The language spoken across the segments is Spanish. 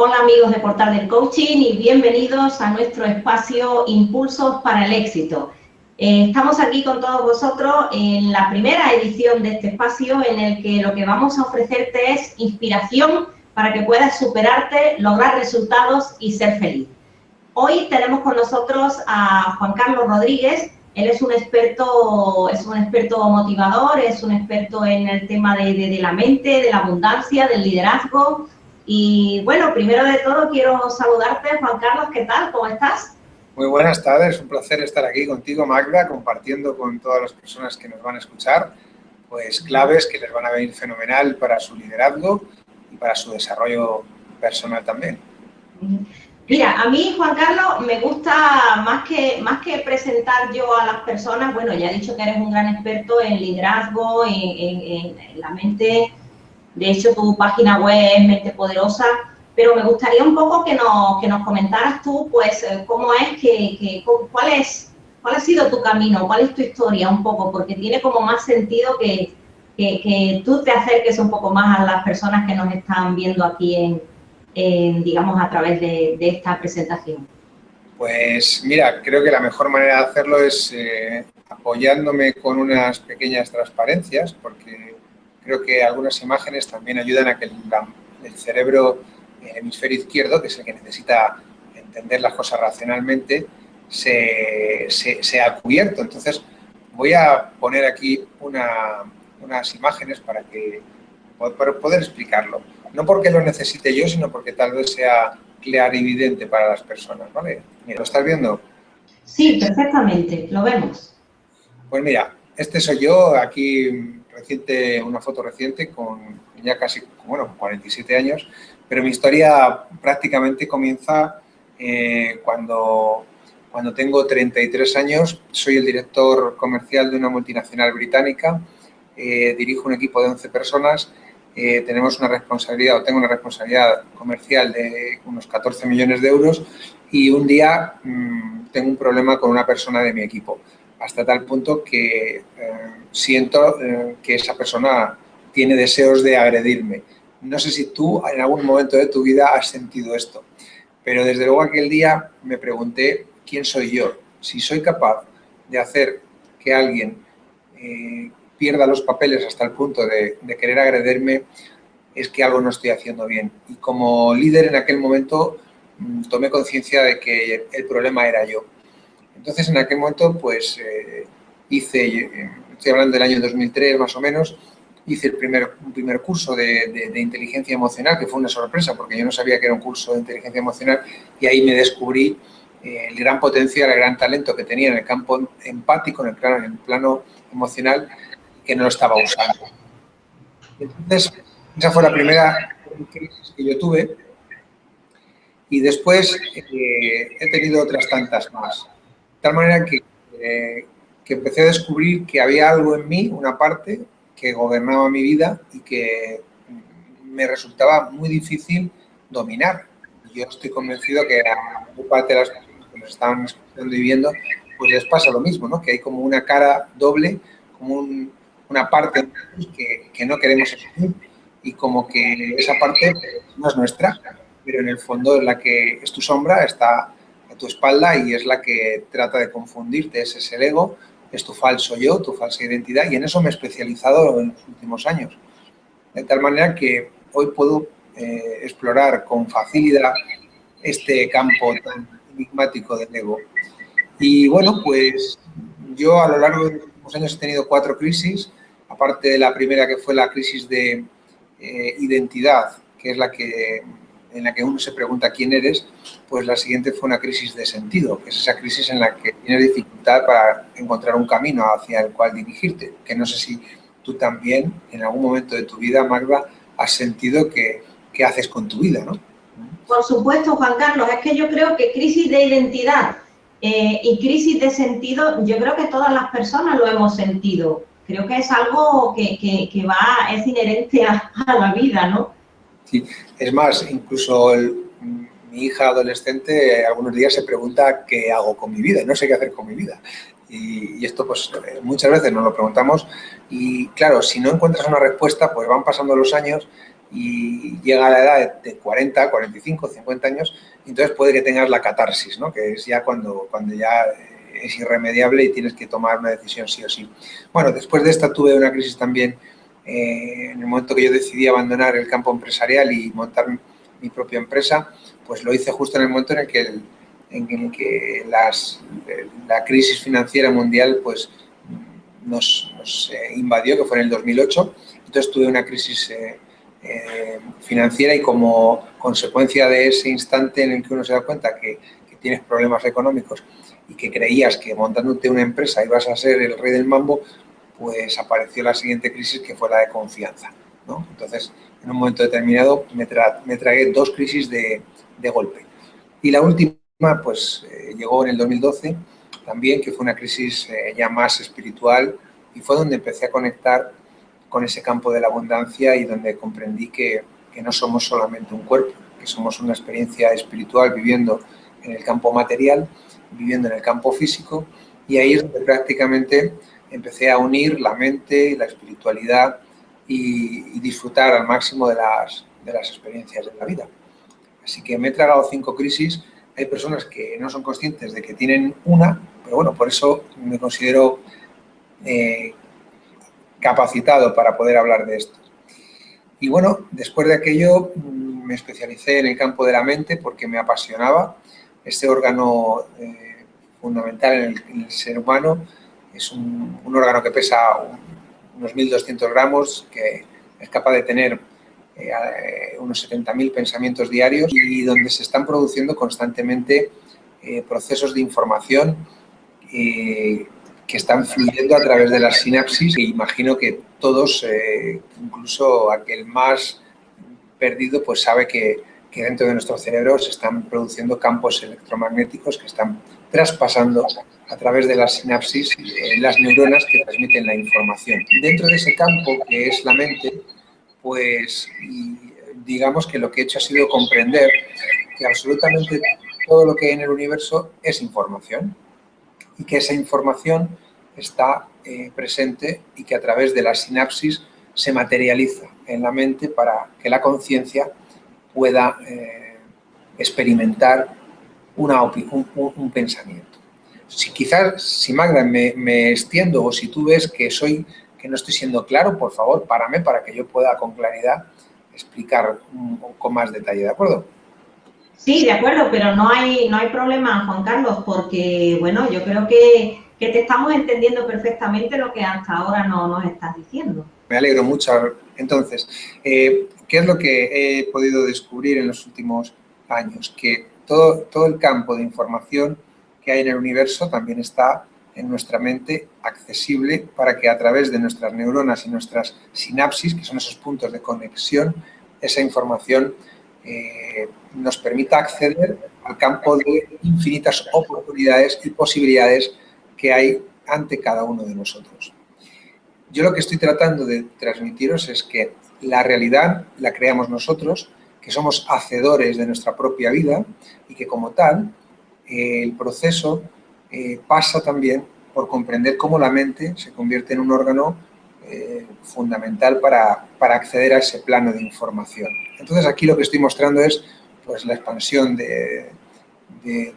Hola amigos de Portal del Coaching y bienvenidos a nuestro espacio Impulsos para el Éxito. Estamos aquí con todos vosotros en la primera edición de este espacio en el que lo que vamos a ofrecerte es inspiración para que puedas superarte, lograr resultados y ser feliz. Hoy tenemos con nosotros a Juan Carlos Rodríguez. Él es un experto motivador, es un experto en el tema de la mente, de la abundancia, del liderazgo. Y bueno, primero de todo quiero saludarte, Juan Carlos, ¿qué tal? ¿Cómo estás? Muy buenas tardes, un placer estar aquí contigo, Magda, compartiendo con todas las personas que nos van a escuchar, pues claves que les van a venir fenomenal para su liderazgo y para su desarrollo personal también. Mira, a mí, Juan Carlos, me gusta más que presentar yo a las personas, bueno, ya he dicho que eres un gran experto en liderazgo, en la mente. De hecho, tu página web es Mente Poderosa, pero me gustaría un poco que nos comentaras tú, pues, cómo es, cuál ha sido tu camino, cuál es tu historia un poco, porque tiene como más sentido que tú te acerques un poco más a las personas que nos están viendo aquí digamos, a través de esta presentación. Pues mira, creo que la mejor manera de hacerlo es apoyándome con unas pequeñas transparencias, porque creo que algunas imágenes también ayudan a que el cerebro, el hemisferio izquierdo, que es el que necesita entender las cosas racionalmente, sea cubierto. Entonces, voy a poner aquí unas imágenes para poder explicarlo. No porque lo necesite yo, sino porque tal vez sea clarividente para las personas, ¿vale? Mira, ¿lo estás viendo? Sí, perfectamente, lo vemos. Pues mira, este soy yo, aquí una foto reciente con ya casi, bueno, 47 años, pero mi historia prácticamente comienza cuando tengo 33 años. Soy el director comercial de una multinacional británica, dirijo un equipo de 11 personas, tengo una responsabilidad comercial de unos 14 millones de euros y un día tengo un problema con una persona de mi equipo, hasta tal punto que siento que esa persona tiene deseos de agredirme. No sé si tú en algún momento de tu vida has sentido esto, pero desde luego aquel día me pregunté quién soy yo, si soy capaz de hacer que alguien pierda los papeles hasta el punto de querer agredirme, es que algo no estoy haciendo bien. Y como líder en aquel momento tomé conciencia de que el problema era yo. Entonces, en aquel momento, pues estoy hablando del año 2003 más o menos, hice un primer curso de inteligencia emocional, que fue una sorpresa, porque yo no sabía que era un curso de inteligencia emocional, y ahí me descubrí el gran potencial, el gran talento que tenía en el campo empático, en el plano emocional, que no lo estaba usando. Entonces, esa fue la primera crisis que yo tuve, y después he tenido otras tantas más. De tal manera que empecé a descubrir que había algo en mí, una parte, que gobernaba mi vida y que me resultaba muy difícil dominar. Yo estoy convencido que a gran parte de las personas que nos están escuchando y viendo, pues les pasa lo mismo, ¿no? Que hay como una cara doble, como una parte que no queremos asumir y como que esa parte no es nuestra, pero en el fondo es la que es tu sombra, está a tu espalda y es la que trata de confundirte. Ese es el ego, es tu falso yo, tu falsa identidad, y en eso me he especializado en los últimos años. De tal manera que hoy puedo explorar con facilidad este campo tan enigmático del ego. Y bueno, pues yo a lo largo de los últimos años he tenido 4 crisis, aparte de la primera, que fue la crisis de identidad, que es en la que uno se pregunta quién eres. Pues la siguiente fue una crisis de sentido, que es esa crisis en la que tienes dificultad para encontrar un camino hacia el cual dirigirte, que no sé si tú también en algún momento de tu vida, Magda, has sentido qué haces con tu vida, ¿no? Por supuesto, Juan Carlos, es que yo creo que crisis de identidad y crisis de sentido, yo creo que todas las personas lo hemos sentido. Creo que es algo que es inherente a la vida, ¿no? Sí, es más, incluso mi hija adolescente algunos días se pregunta qué hago con mi vida, no sé qué hacer con mi vida. Y esto pues muchas veces nos lo preguntamos y claro, si no encuentras una respuesta, pues van pasando los años y llega a la edad de 40, 45, 50 años, y entonces puede que tengas la catarsis, ¿no? Que es ya cuando ya es irremediable y tienes que tomar una decisión sí o sí. Bueno, después de esta tuve una crisis también en el momento que yo decidí abandonar el campo empresarial y montar mi propia empresa, pues lo hice justo en el momento en el que la crisis financiera mundial pues nos invadió, que fue en el 2008. Entonces tuve una crisis financiera y como consecuencia de ese instante en el que uno se da cuenta que tienes problemas económicos y que creías que montándote una empresa ibas a ser el rey del mambo, pues apareció la siguiente crisis, que fue la de confianza, ¿no? Entonces, en un momento determinado me tragué 2 crisis de golpe. Y la última, pues, llegó en el 2012 también, que fue una crisis ya más espiritual, y fue donde empecé a conectar con ese campo de la abundancia y donde comprendí que no somos solamente un cuerpo, que somos una experiencia espiritual viviendo en el campo material, viviendo en el campo físico, y ahí es donde prácticamente empecé a unir la mente, la espiritualidad y disfrutar al máximo de las experiencias de la vida. Así que me he tragado 5 crisis. Hay personas que no son conscientes de que tienen una, pero bueno, por eso me considero capacitado para poder hablar de esto. Y bueno, después de aquello me especialicé en el campo de la mente porque me apasionaba. Este órgano fundamental en el ser humano es un órgano que pesa unos 1.200 gramos, que es capaz de tener unos 70.000 pensamientos diarios y donde se están produciendo constantemente procesos de información que están fluyendo a través de las sinapsis, y imagino que todos, incluso aquel más perdido, pues sabe que dentro de nuestro cerebro se están produciendo campos electromagnéticos que están traspasando a través de las sinapsis las neuronas que transmiten la información. Dentro de ese campo que es la mente, pues digamos que lo que he hecho ha sido comprender que absolutamente todo lo que hay en el universo es información, y que esa información está presente y que a través de la sinapsis se materializa en la mente para que la conciencia pueda experimentar un pensamiento. Si Magda me extiendo, o si tú ves que no estoy siendo claro, por favor, párame para que yo pueda con claridad explicar con más detalle, ¿de acuerdo? Sí, de acuerdo, pero no hay problema, Juan Carlos, porque, bueno, yo creo que te estamos entendiendo perfectamente lo que hasta ahora no nos estás diciendo. Me alegro mucho. Entonces, ¿qué es lo que he podido descubrir en los últimos años? Que todo el campo de información que hay en el universo también está en nuestra mente, accesible para que a través de nuestras neuronas y nuestras sinapsis, que son esos puntos de conexión, esa información nos permita acceder al campo de infinitas oportunidades y posibilidades que hay ante cada uno de nosotros. Yo lo que estoy tratando de transmitiros es que la realidad la creamos nosotros, que somos hacedores de nuestra propia vida y que como tal el proceso pasa también por comprender cómo la mente se convierte en un órgano fundamental para acceder a ese plano de información. Entonces aquí lo que estoy mostrando es pues la expansión de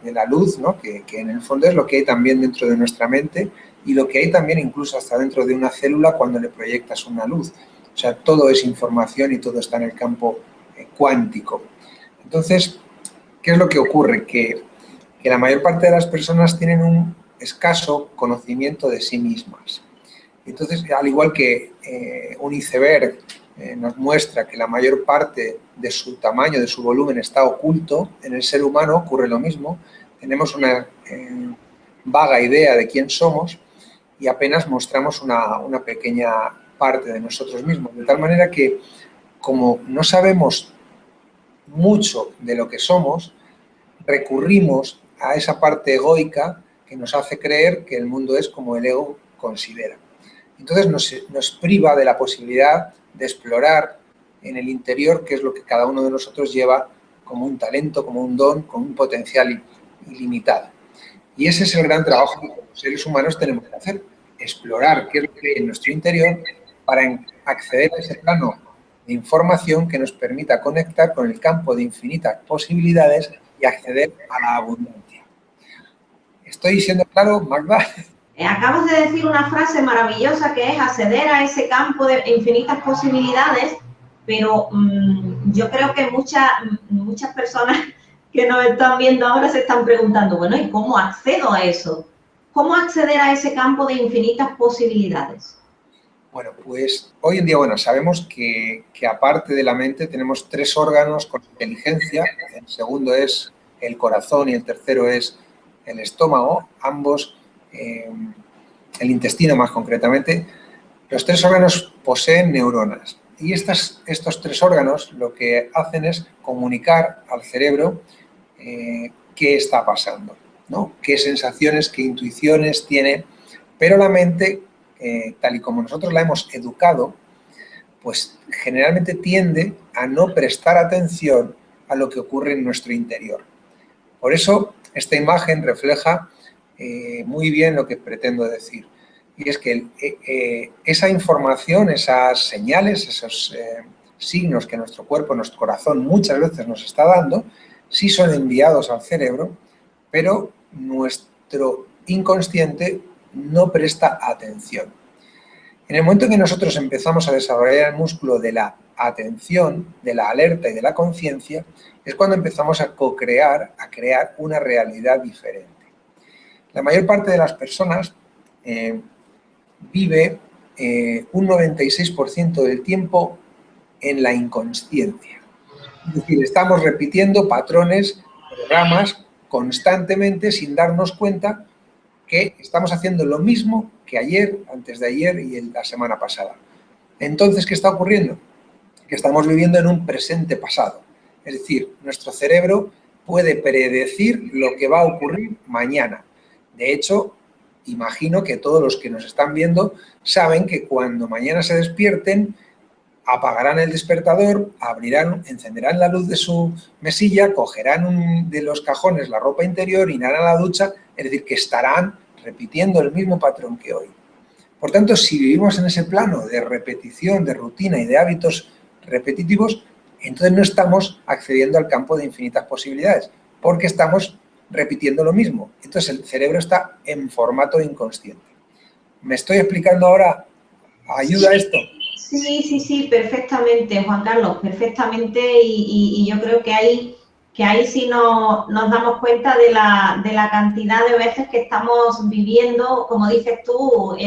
la luz, ¿no? que en el fondo es lo que hay también dentro de nuestra mente y lo que hay también incluso hasta dentro de una célula cuando le proyectas una luz. O sea, todo es información y todo está en el campo cuántico. Entonces, ¿qué es lo que ocurre? Que la mayor parte de las personas tienen un escaso conocimiento de sí mismas. Entonces, al igual que un iceberg nos muestra que la mayor parte de su tamaño, de su volumen está oculto, en el ser humano ocurre lo mismo. Tenemos una vaga idea de quién somos y apenas mostramos una pequeña parte de nosotros mismos. De tal manera que, como no sabemos mucho de lo que somos, recurrimos a esa parte egoica que nos hace creer que el mundo es como el ego considera. Entonces nos priva de la posibilidad de explorar en el interior qué es lo que cada uno de nosotros lleva como un talento, como un don, como un potencial ilimitado. Y ese es el gran trabajo que los seres humanos tenemos que hacer, explorar qué es lo que hay en nuestro interior para acceder a ese plano de información que nos permita conectar con el campo de infinitas posibilidades y acceder a la abundancia. ¿Estoy siendo claro, Magda? Acabas de decir una frase maravillosa que es acceder a ese campo de infinitas posibilidades, pero yo creo que muchas personas que nos están viendo ahora se están preguntando, bueno, ¿y cómo accedo a eso? ¿Cómo acceder a ese campo de infinitas posibilidades? Bueno, pues hoy en día, sabemos que aparte de la mente tenemos 3 órganos con inteligencia. El segundo es el corazón y el tercero es el estómago, ambos, el intestino más concretamente. Los 3 órganos poseen neuronas y estos 3 órganos lo que hacen es comunicar al cerebro qué está pasando, ¿no? Qué sensaciones, qué intuiciones tiene, pero la mente, tal y como nosotros la hemos educado, pues generalmente tiende a no prestar atención a lo que ocurre en nuestro interior. Por eso esta imagen refleja muy bien lo que pretendo decir. Y es que esa información, esas señales, esos signos que nuestro cuerpo, nuestro corazón muchas veces nos está dando, sí son enviados al cerebro, pero nuestro inconsciente no presta atención. En el momento en que nosotros empezamos a desarrollar el músculo de la atención, de la alerta y de la conciencia, es cuando empezamos a co-crear, a crear una realidad diferente. La mayor parte de las personas vive un 96% del tiempo en la inconsciencia. Es decir, estamos repitiendo patrones, programas constantemente sin darnos cuenta que estamos haciendo lo mismo que ayer, antes de ayer y la semana pasada. Entonces, ¿qué está ocurriendo? Que estamos viviendo en un presente pasado. Es decir, nuestro cerebro puede predecir lo que va a ocurrir mañana. De hecho, imagino que todos los que nos están viendo saben que cuando mañana se despierten, apagarán el despertador, encenderán la luz de su mesilla, cogerán de los cajones la ropa interior, irán a la ducha, es decir, que estarán repitiendo el mismo patrón que hoy. Por tanto, si vivimos en ese plano de repetición, de rutina y de hábitos repetitivos, entonces no estamos accediendo al campo de infinitas posibilidades, porque estamos repitiendo lo mismo. Entonces el cerebro está en formato inconsciente. ¿Me estoy explicando ahora? ¿Ayuda a esto? Sí, perfectamente, Juan Carlos, perfectamente, y yo creo que ahí sí nos damos cuenta de la cantidad de veces que estamos viviendo, como dices tú,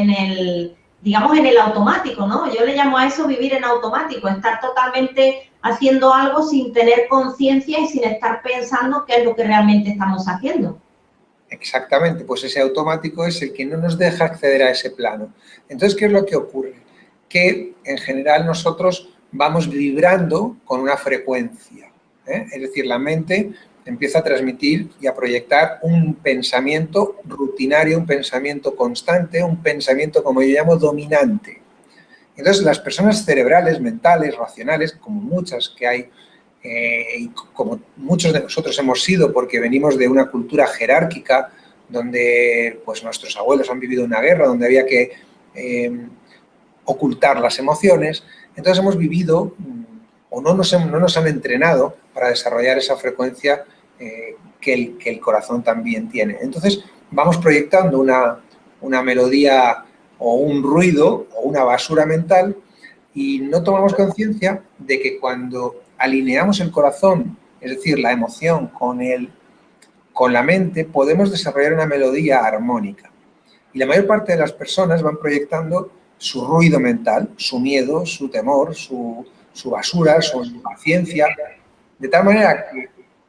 digamos, en el automático, ¿no? Yo le llamo a eso vivir en automático, estar totalmente haciendo algo sin tener conciencia y sin estar pensando qué es lo que realmente estamos haciendo. Exactamente, pues ese automático es el que no nos deja acceder a ese plano. Entonces, ¿qué es lo que ocurre? Que en general nosotros vamos vibrando con una frecuencia, ¿eh? Es decir, la mente empieza a transmitir y a proyectar un pensamiento rutinario, un pensamiento constante, un pensamiento, como yo llamo, dominante. Entonces, las personas cerebrales, mentales, racionales, como muchas que hay, y como muchos de nosotros hemos sido porque venimos de una cultura jerárquica donde pues, nuestros abuelos han vivido una guerra, donde había que ocultar las emociones, entonces hemos vivido o no nos han entrenado para desarrollar esa frecuencia que el corazón también tiene. Entonces vamos proyectando una melodía o un ruido o una basura mental y no tomamos conciencia de que cuando alineamos el corazón, es decir, la emoción con la mente, podemos desarrollar una melodía armónica. Y la mayor parte de las personas van proyectando su ruido mental, su miedo, su temor, su basura, su impaciencia, de tal manera que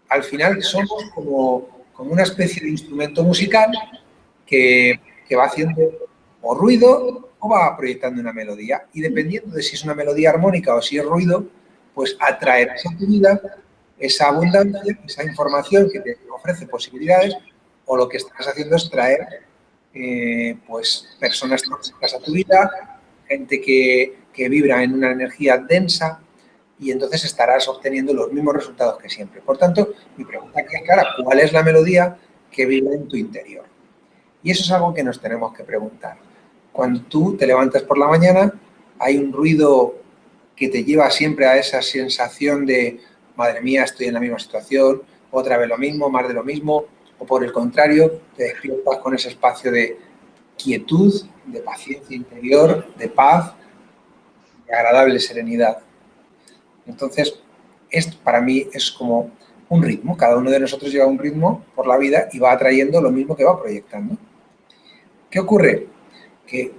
al final somos como una especie de instrumento musical que va haciendo o ruido o va proyectando una melodía. Y dependiendo de si es una melodía armónica o si es ruido, pues atraerás a tu vida esa abundancia, esa información que te ofrece posibilidades, o lo que estás haciendo es traer pues personas tóxicas a tu vida, gente que vibra en una energía densa, y entonces estarás obteniendo los mismos resultados que siempre. Por tanto, mi pregunta aquí es clara: ¿cuál es la melodía que vibra en tu interior? Y eso es algo que nos tenemos que preguntar. Cuando tú te levantas por la mañana, hay un ruido que te lleva siempre a esa sensación de, madre mía, estoy en la misma situación, otra vez lo mismo, más de lo mismo, o por el contrario, te despiertas con ese espacio de quietud, de paciencia interior, de paz, de agradable serenidad. Entonces, esto para mí es como un ritmo. Cada uno de nosotros lleva un ritmo por la vida y va atrayendo lo mismo que va proyectando. ¿Qué ocurre? Que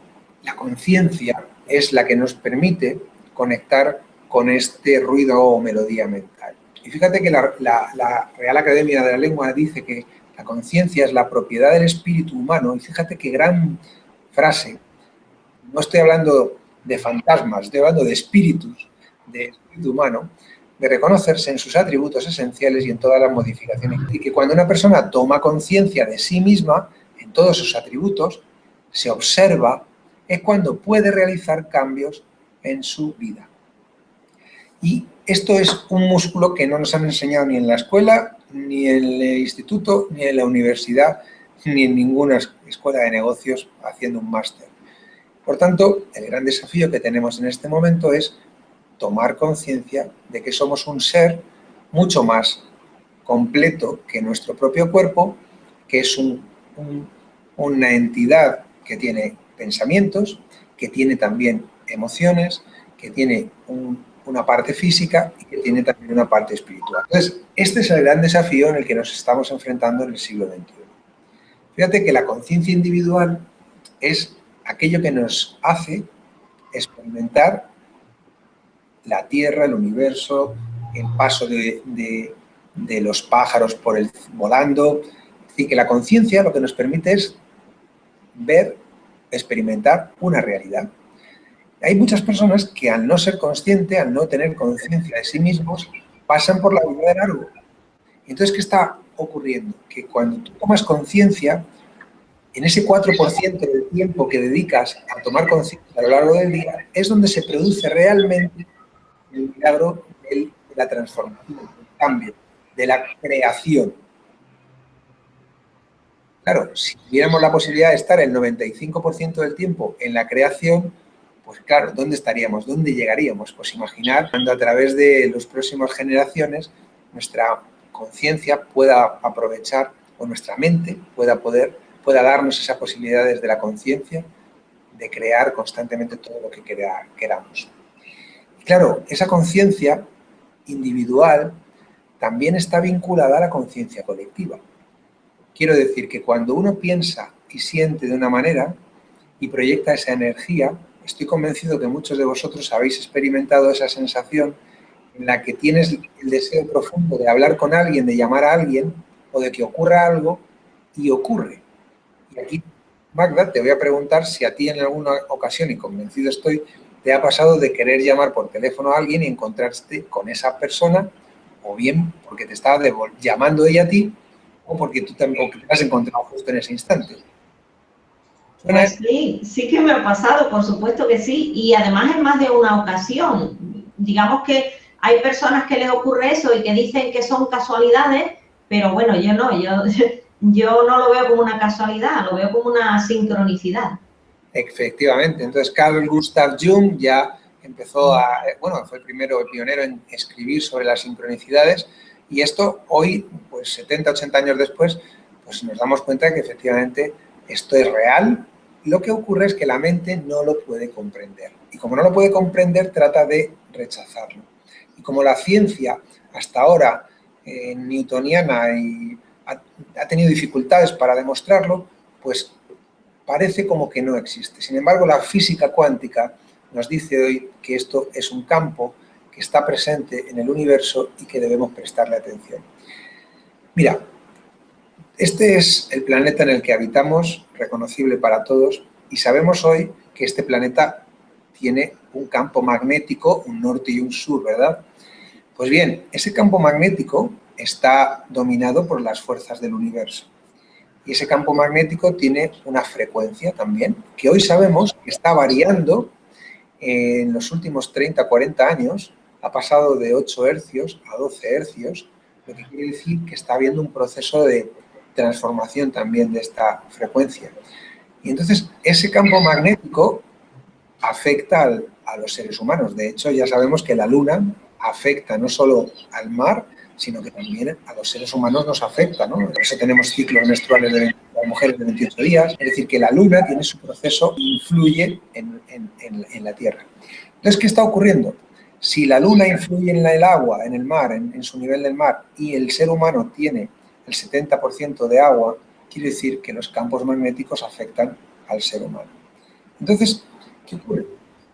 la conciencia es la que nos permite conectar con este ruido o melodía mental. Y fíjate que la Real Academia de la Lengua dice que la conciencia es la propiedad del espíritu humano, y fíjate qué gran frase. No estoy hablando de fantasmas, estoy hablando de espíritus, de espíritu humano, de reconocerse en sus atributos esenciales y en todas las modificaciones. Y que cuando una persona toma conciencia de sí misma, en todos sus atributos, se observa, es cuando puede realizar cambios en su vida. Y esto es un músculo que no nos han enseñado ni en la escuela, ni en el instituto, ni en la universidad, ni en ninguna escuela de negocios haciendo un máster. Por tanto, el gran desafío que tenemos en este momento es tomar conciencia de que somos un ser mucho más completo que nuestro propio cuerpo, que es una entidad que tiene pensamientos, que tiene también emociones, que tiene una parte física y que tiene también una parte espiritual. Entonces, este es el gran desafío en el que nos estamos enfrentando en el siglo XXI. Fíjate que la conciencia individual es aquello que nos hace experimentar la Tierra, el universo, el paso de los pájaros volando. Es decir, que la conciencia lo que nos permite es ver, experimentar una realidad. Hay muchas personas que al no ser conscientes, al no tener conciencia de sí mismos, pasan por la vida de largo. Entonces, ¿qué está ocurriendo? Que cuando tú tomas conciencia, en ese 4% del tiempo que dedicas a tomar conciencia a lo largo del día, es donde se produce realmente el milagro de la transformación, del cambio, de la creación. Claro, si tuviéramos la posibilidad de estar el 95% del tiempo en la creación, pues claro, ¿dónde estaríamos? ¿Dónde llegaríamos? Pues imaginar cuando a través de las próximas generaciones nuestra conciencia pueda aprovechar, o nuestra mente pueda darnos esa posibilidad desde la conciencia de crear constantemente todo lo que queramos. Y claro, esa conciencia individual también está vinculada a la conciencia colectiva. Quiero decir que cuando uno piensa y siente de una manera y proyecta esa energía, estoy convencido que muchos de vosotros habéis experimentado esa sensación en la que tienes el deseo profundo de hablar con alguien, de llamar a alguien o de que ocurra algo y ocurre. Y aquí, Magda, te voy a preguntar si a ti en alguna ocasión, y convencido estoy, te ha pasado de querer llamar por teléfono a alguien y encontrarte con esa persona, o bien porque te estaba llamando ella a ti, o porque tú tampoco te has encontrado justo en ese instante. Pues sí, sí que me ha pasado, por supuesto que sí, y además en más de una ocasión. Digamos que hay personas que les ocurre eso y que dicen que son casualidades, pero bueno, yo no, yo no lo veo como una casualidad, lo veo como una sincronicidad. Efectivamente, entonces Carl Gustav Jung ya empezó fue el pionero en escribir sobre las sincronicidades, y esto hoy, pues 70, 80 años después, pues nos damos cuenta de que efectivamente esto es real. Lo que ocurre es que la mente no lo puede comprender, y como no lo puede comprender, trata de rechazarlo. Y como la ciencia hasta ahora newtoniana ha tenido dificultades para demostrarlo, pues parece como que no existe. Sin embargo, la física cuántica nos dice hoy que esto es un campo que está presente en el universo y que debemos prestarle atención. Mira, este es el planeta en el que habitamos, reconocible para todos, y sabemos hoy que este planeta tiene un campo magnético, un norte y un sur, ¿verdad? Pues bien, ese campo magnético está dominado por las fuerzas del universo. Y ese campo magnético tiene una frecuencia también, que hoy sabemos que está variando en los últimos 30, 40 años. Ha pasado de 8 hercios a 12 hercios, lo que quiere decir que está habiendo un proceso de transformación también de esta frecuencia. Y entonces ese campo magnético afecta a los seres humanos. De hecho, ya sabemos que la luna afecta no solo al mar, sino que también a los seres humanos nos afecta, ¿no? Por eso tenemos ciclos menstruales de las mujeres de 28 días. Es decir, que la luna tiene su proceso e influye en la Tierra. Entonces, ¿qué está ocurriendo? Si la luna influye en el agua, en el mar, en su nivel del mar, y el ser humano tiene el 70% de agua, quiere decir que los campos magnéticos afectan al ser humano. Entonces, ¿qué ocurre?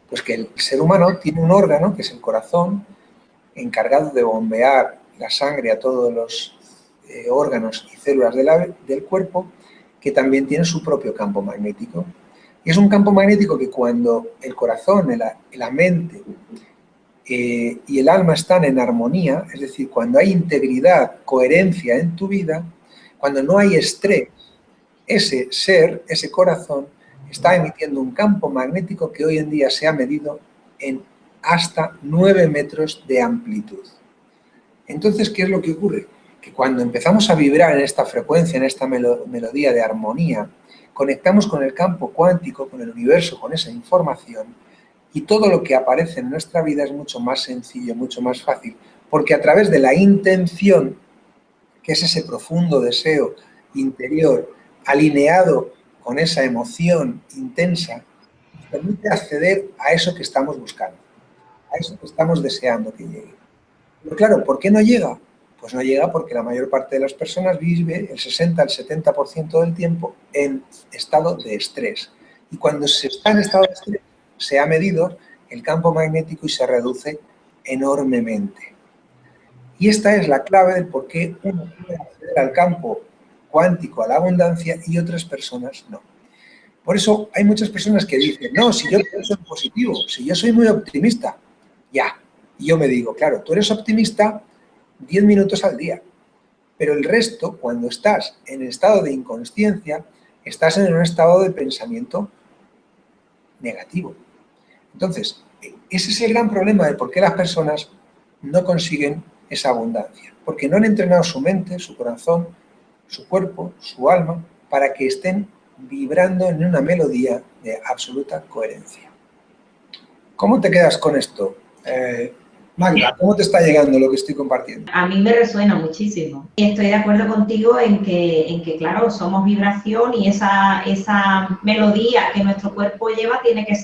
Pues que el ser humano tiene un órgano, que es el corazón, encargado de bombear la sangre a todos los órganos y células del cuerpo, que también tiene su propio campo magnético. Y es un campo magnético que cuando el corazón, la mente y el alma están en armonía, es decir, cuando hay integridad, coherencia en tu vida, cuando no hay estrés, ese ser, ese corazón, está emitiendo un campo magnético que hoy en día se ha medido en hasta 9 metros de amplitud. Entonces, ¿qué es lo que ocurre? Que cuando empezamos a vibrar en esta frecuencia, en esta melodía de armonía, conectamos con el campo cuántico, con el universo, con esa información, y todo lo que aparece en nuestra vida es mucho más sencillo, mucho más fácil, porque a través de la intención, que es ese profundo deseo interior, alineado con esa emoción intensa, nos permite acceder a eso que estamos buscando, a eso que estamos deseando que llegue. Pero claro, ¿por qué no llega? Pues no llega porque la mayor parte de las personas vive el 60 al 70% del tiempo en estado de estrés. Y cuando se está en estado de estrés, se ha medido el campo magnético y se reduce enormemente. Y esta es la clave del por qué uno puede acceder al campo cuántico, a la abundancia, y otras personas no. Por eso hay muchas personas que dicen, no, si yo soy positivo, si yo soy muy optimista, ya. Y yo me digo, claro, tú eres optimista 10 minutos al día, pero el resto, cuando estás en estado de inconsciencia, estás en un estado de pensamiento negativo. Entonces, ese es el gran problema de por qué las personas no consiguen esa abundancia, porque no han entrenado su mente, su corazón, su cuerpo, su alma, para que estén vibrando en una melodía de absoluta coherencia. ¿Cómo te quedas con esto? Magda, ¿cómo te está llegando lo que estoy compartiendo? A mí me resuena muchísimo. Y estoy de acuerdo contigo en que claro, somos vibración y esa melodía que nuestro cuerpo lleva tiene que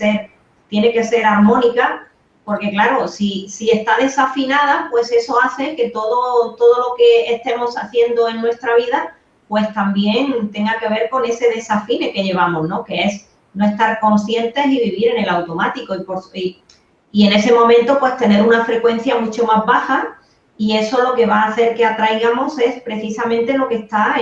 ser armónica, porque claro, si está desafinada, pues eso hace que todo lo que estemos haciendo en nuestra vida, pues también tenga que ver con ese desafine que llevamos, ¿no? Que es no estar conscientes y vivir en el automático y en ese momento pues tener una frecuencia mucho más baja, y eso lo que va a hacer que atraigamos es precisamente lo que está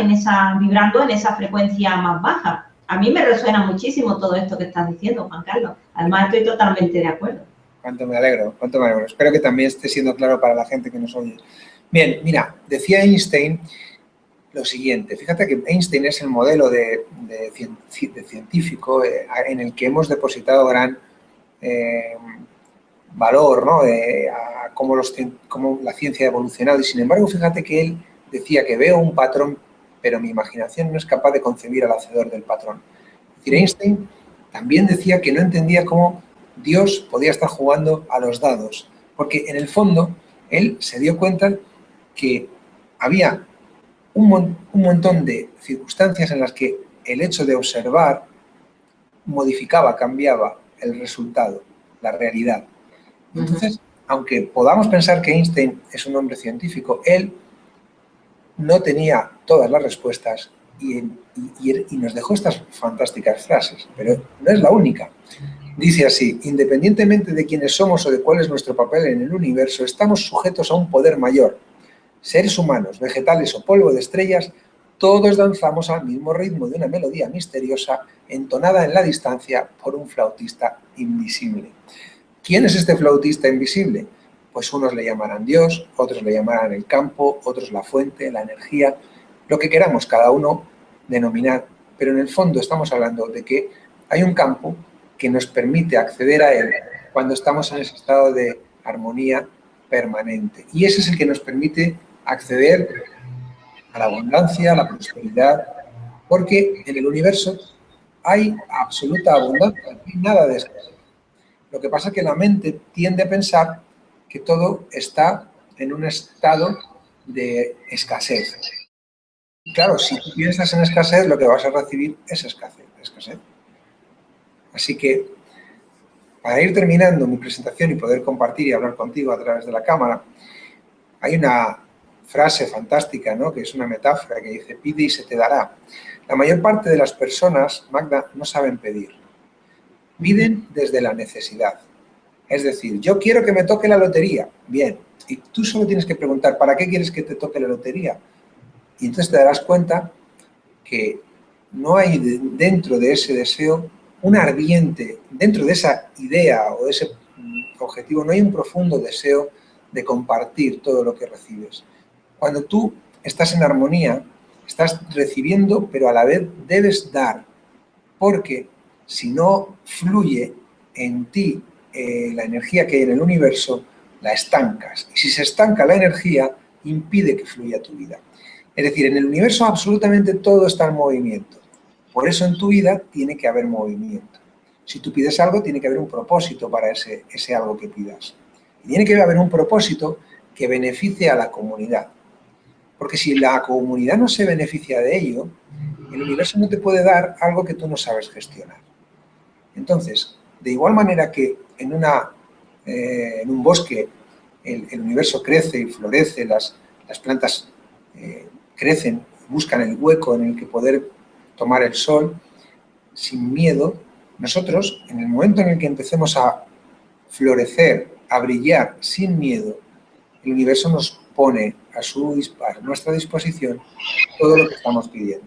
vibrando en esa frecuencia más baja. A mí me resuena muchísimo todo esto que estás diciendo, Juan Carlos. Además estoy totalmente de acuerdo. Cuánto me alegro, cuánto me alegro. Espero que también esté siendo claro para la gente que nos oye. Bien, mira, decía Einstein lo siguiente. Fíjate que Einstein es el modelo de científico en el que hemos depositado gran valor, ¿no? A cómo la ciencia ha evolucionado. Y sin embargo, fíjate que él decía que veo un patrón, pero mi imaginación no es capaz de concebir al hacedor del patrón. Es decir, Einstein también decía que no entendía cómo Dios podía estar jugando a los dados, porque en el fondo él se dio cuenta que había un montón de circunstancias en las que el hecho de observar modificaba, cambiaba el resultado, la realidad. Entonces, aunque podamos pensar que Einstein es un hombre científico, él no tenía todas las respuestas y nos dejó estas fantásticas frases, pero no es la única. Dice así: independientemente de quiénes somos o de cuál es nuestro papel en el universo, estamos sujetos a un poder mayor. Seres humanos, vegetales o polvo de estrellas, todos danzamos al mismo ritmo de una melodía misteriosa entonada en la distancia por un flautista invisible. ¿Quién es este flautista invisible? Pues unos le llamarán Dios, otros le llamarán el campo, otros la fuente, la energía, lo que queramos cada uno denominar, pero en el fondo estamos hablando de que hay un campo que nos permite acceder a él cuando estamos en ese estado de armonía permanente. Y ese es el que nos permite acceder a la abundancia, a la prosperidad, porque en el universo hay absoluta abundancia, no hay nada de escasez. Lo que pasa es que la mente tiende a pensar que todo está en un estado de escasez. Y claro, si tú piensas en escasez, lo que vas a recibir es escasez. Así que, para ir terminando mi presentación y poder compartir y hablar contigo a través de la cámara, hay una frase fantástica, ¿no?, que es una metáfora que dice: pide y se te dará. La mayor parte de las personas, Magda, no saben pedir. Piden desde la necesidad. Es decir, yo quiero que me toque la lotería. Bien, y tú solo tienes que preguntar, ¿para qué quieres que te toque la lotería? Y entonces te darás cuenta que no hay dentro de ese deseo un ardiente, dentro de esa idea o de ese objetivo, no hay un profundo deseo de compartir todo lo que recibes. Cuando tú estás en armonía, estás recibiendo, pero a la vez debes dar, porque si no fluye en ti la energía que hay en el universo, la estancas. Y si se estanca la energía, impide que fluya tu vida. Es decir, en el universo absolutamente todo está en movimiento. Por eso en tu vida tiene que haber movimiento. Si tú pides algo, tiene que haber un propósito para ese algo que pidas. Y tiene que haber un propósito que beneficie a la comunidad. Porque si la comunidad no se beneficia de ello, el universo no te puede dar algo que tú no sabes gestionar. Entonces, de igual manera que en un bosque el universo crece y florece, las plantas crecen, buscan el hueco en el que poder tomar el sol sin miedo, nosotros, en el momento en el que empecemos a florecer, a brillar sin miedo, el universo nos pone a nuestra disposición todo lo que estamos pidiendo.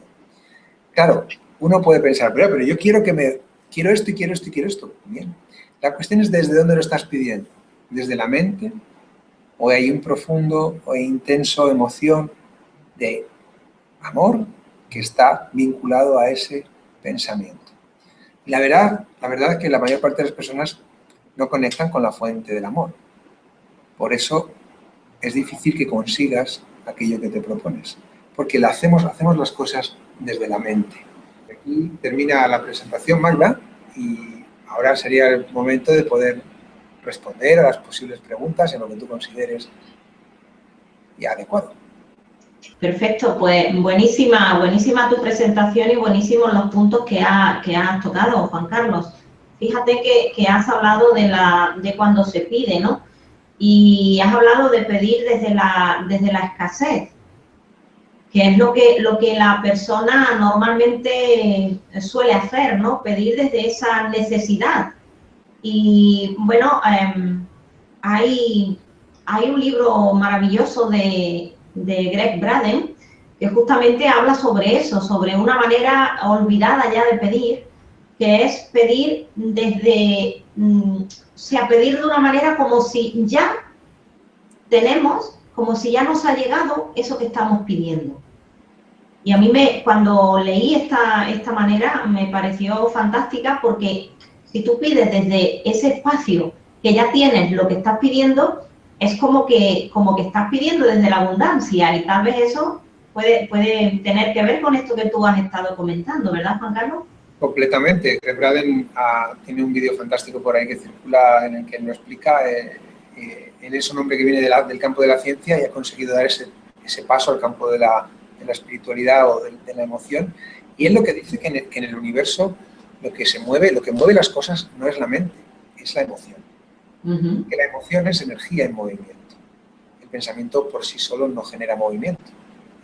Claro, uno puede pensar, pero yo quiero esto y quiero esto y quiero esto. Bien. La cuestión es desde dónde lo estás pidiendo. ¿Desde la mente? ¿O hay un profundo o intenso emoción de amor que está vinculado a ese pensamiento? Y la verdad es que la mayor parte de las personas no conectan con la fuente del amor. Por eso es difícil que consigas aquello que te propones, porque hacemos las cosas desde la mente. Aquí termina la presentación, Magda, y ahora sería el momento de poder responder a las posibles preguntas en lo que tú consideres adecuado. Perfecto, pues buenísima tu presentación y buenísimos los puntos que has tocado, Juan Carlos. Fíjate que has hablado de cuando se pide, ¿no? Y has hablado de pedir desde la escasez, que es lo que la persona normalmente suele hacer, ¿no? Pedir desde esa necesidad. Y bueno, hay un libro maravilloso de Greg Braden que justamente habla sobre eso, sobre una manera olvidada ya de pedir, que es pedir desde, o sea, pedir de una manera como si ya tenemos, como si ya nos ha llegado eso que estamos pidiendo. Y a mí cuando leí esta manera me pareció fantástica, porque si tú pides desde ese espacio que ya tienes lo que estás pidiendo, es como que estás pidiendo desde la abundancia, y tal vez eso puede tener que ver con esto que tú has estado comentando, ¿verdad, Juan Carlos? Completamente. Greg Braden tiene un vídeo fantástico por ahí que circula en el que él lo explica. Él es un hombre que viene del campo de la ciencia y ha conseguido dar ese paso al campo de la espiritualidad o de la emoción. Y él lo que dice que en el universo lo que mueve las cosas no es la mente, es la emoción. Que la emoción es energía en movimiento. El pensamiento por sí solo no genera movimiento.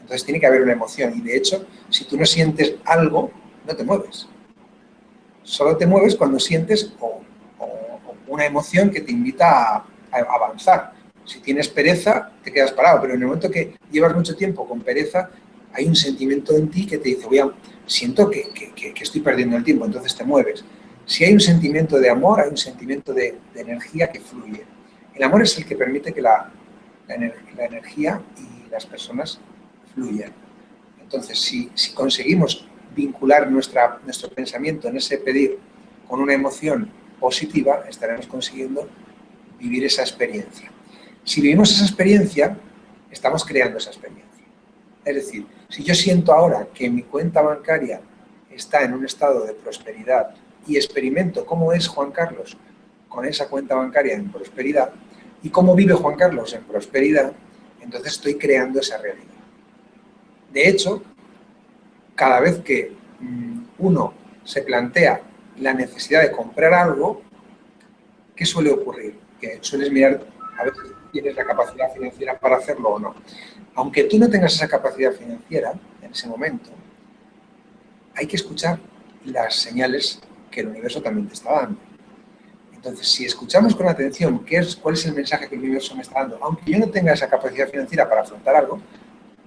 Entonces tiene que haber una emoción. Y de hecho, si tú no sientes algo, no te mueves. Solo te mueves cuando sientes una emoción que te invita a avanzar. Si tienes pereza, te quedas parado, pero en el momento que llevas mucho tiempo con pereza, hay un sentimiento en ti que te dice, siento que estoy perdiendo el tiempo, entonces te mueves. Si hay un sentimiento de amor, hay un sentimiento de energía que fluye. El amor es el que permite que la energía y las personas fluyan. Entonces, si conseguimos vincular nuestro pensamiento en ese pedir con una emoción positiva, estaremos consiguiendo vivir esa experiencia. Si vivimos esa experiencia, estamos creando esa experiencia. Es decir, si yo siento ahora que mi cuenta bancaria está en un estado de prosperidad y experimento cómo es Juan Carlos con esa cuenta bancaria en prosperidad y cómo vive Juan Carlos en prosperidad, entonces estoy creando esa realidad. De hecho, cada vez que uno se plantea la necesidad de comprar algo, ¿qué suele ocurrir? Que sueles mirar a ver si tienes la capacidad financiera para hacerlo o no. Aunque tú no tengas esa capacidad financiera en ese momento, hay que escuchar las señales que el universo también te está dando. Entonces, si escuchamos con atención cuál es el mensaje que el universo me está dando, aunque yo no tenga esa capacidad financiera para afrontar algo,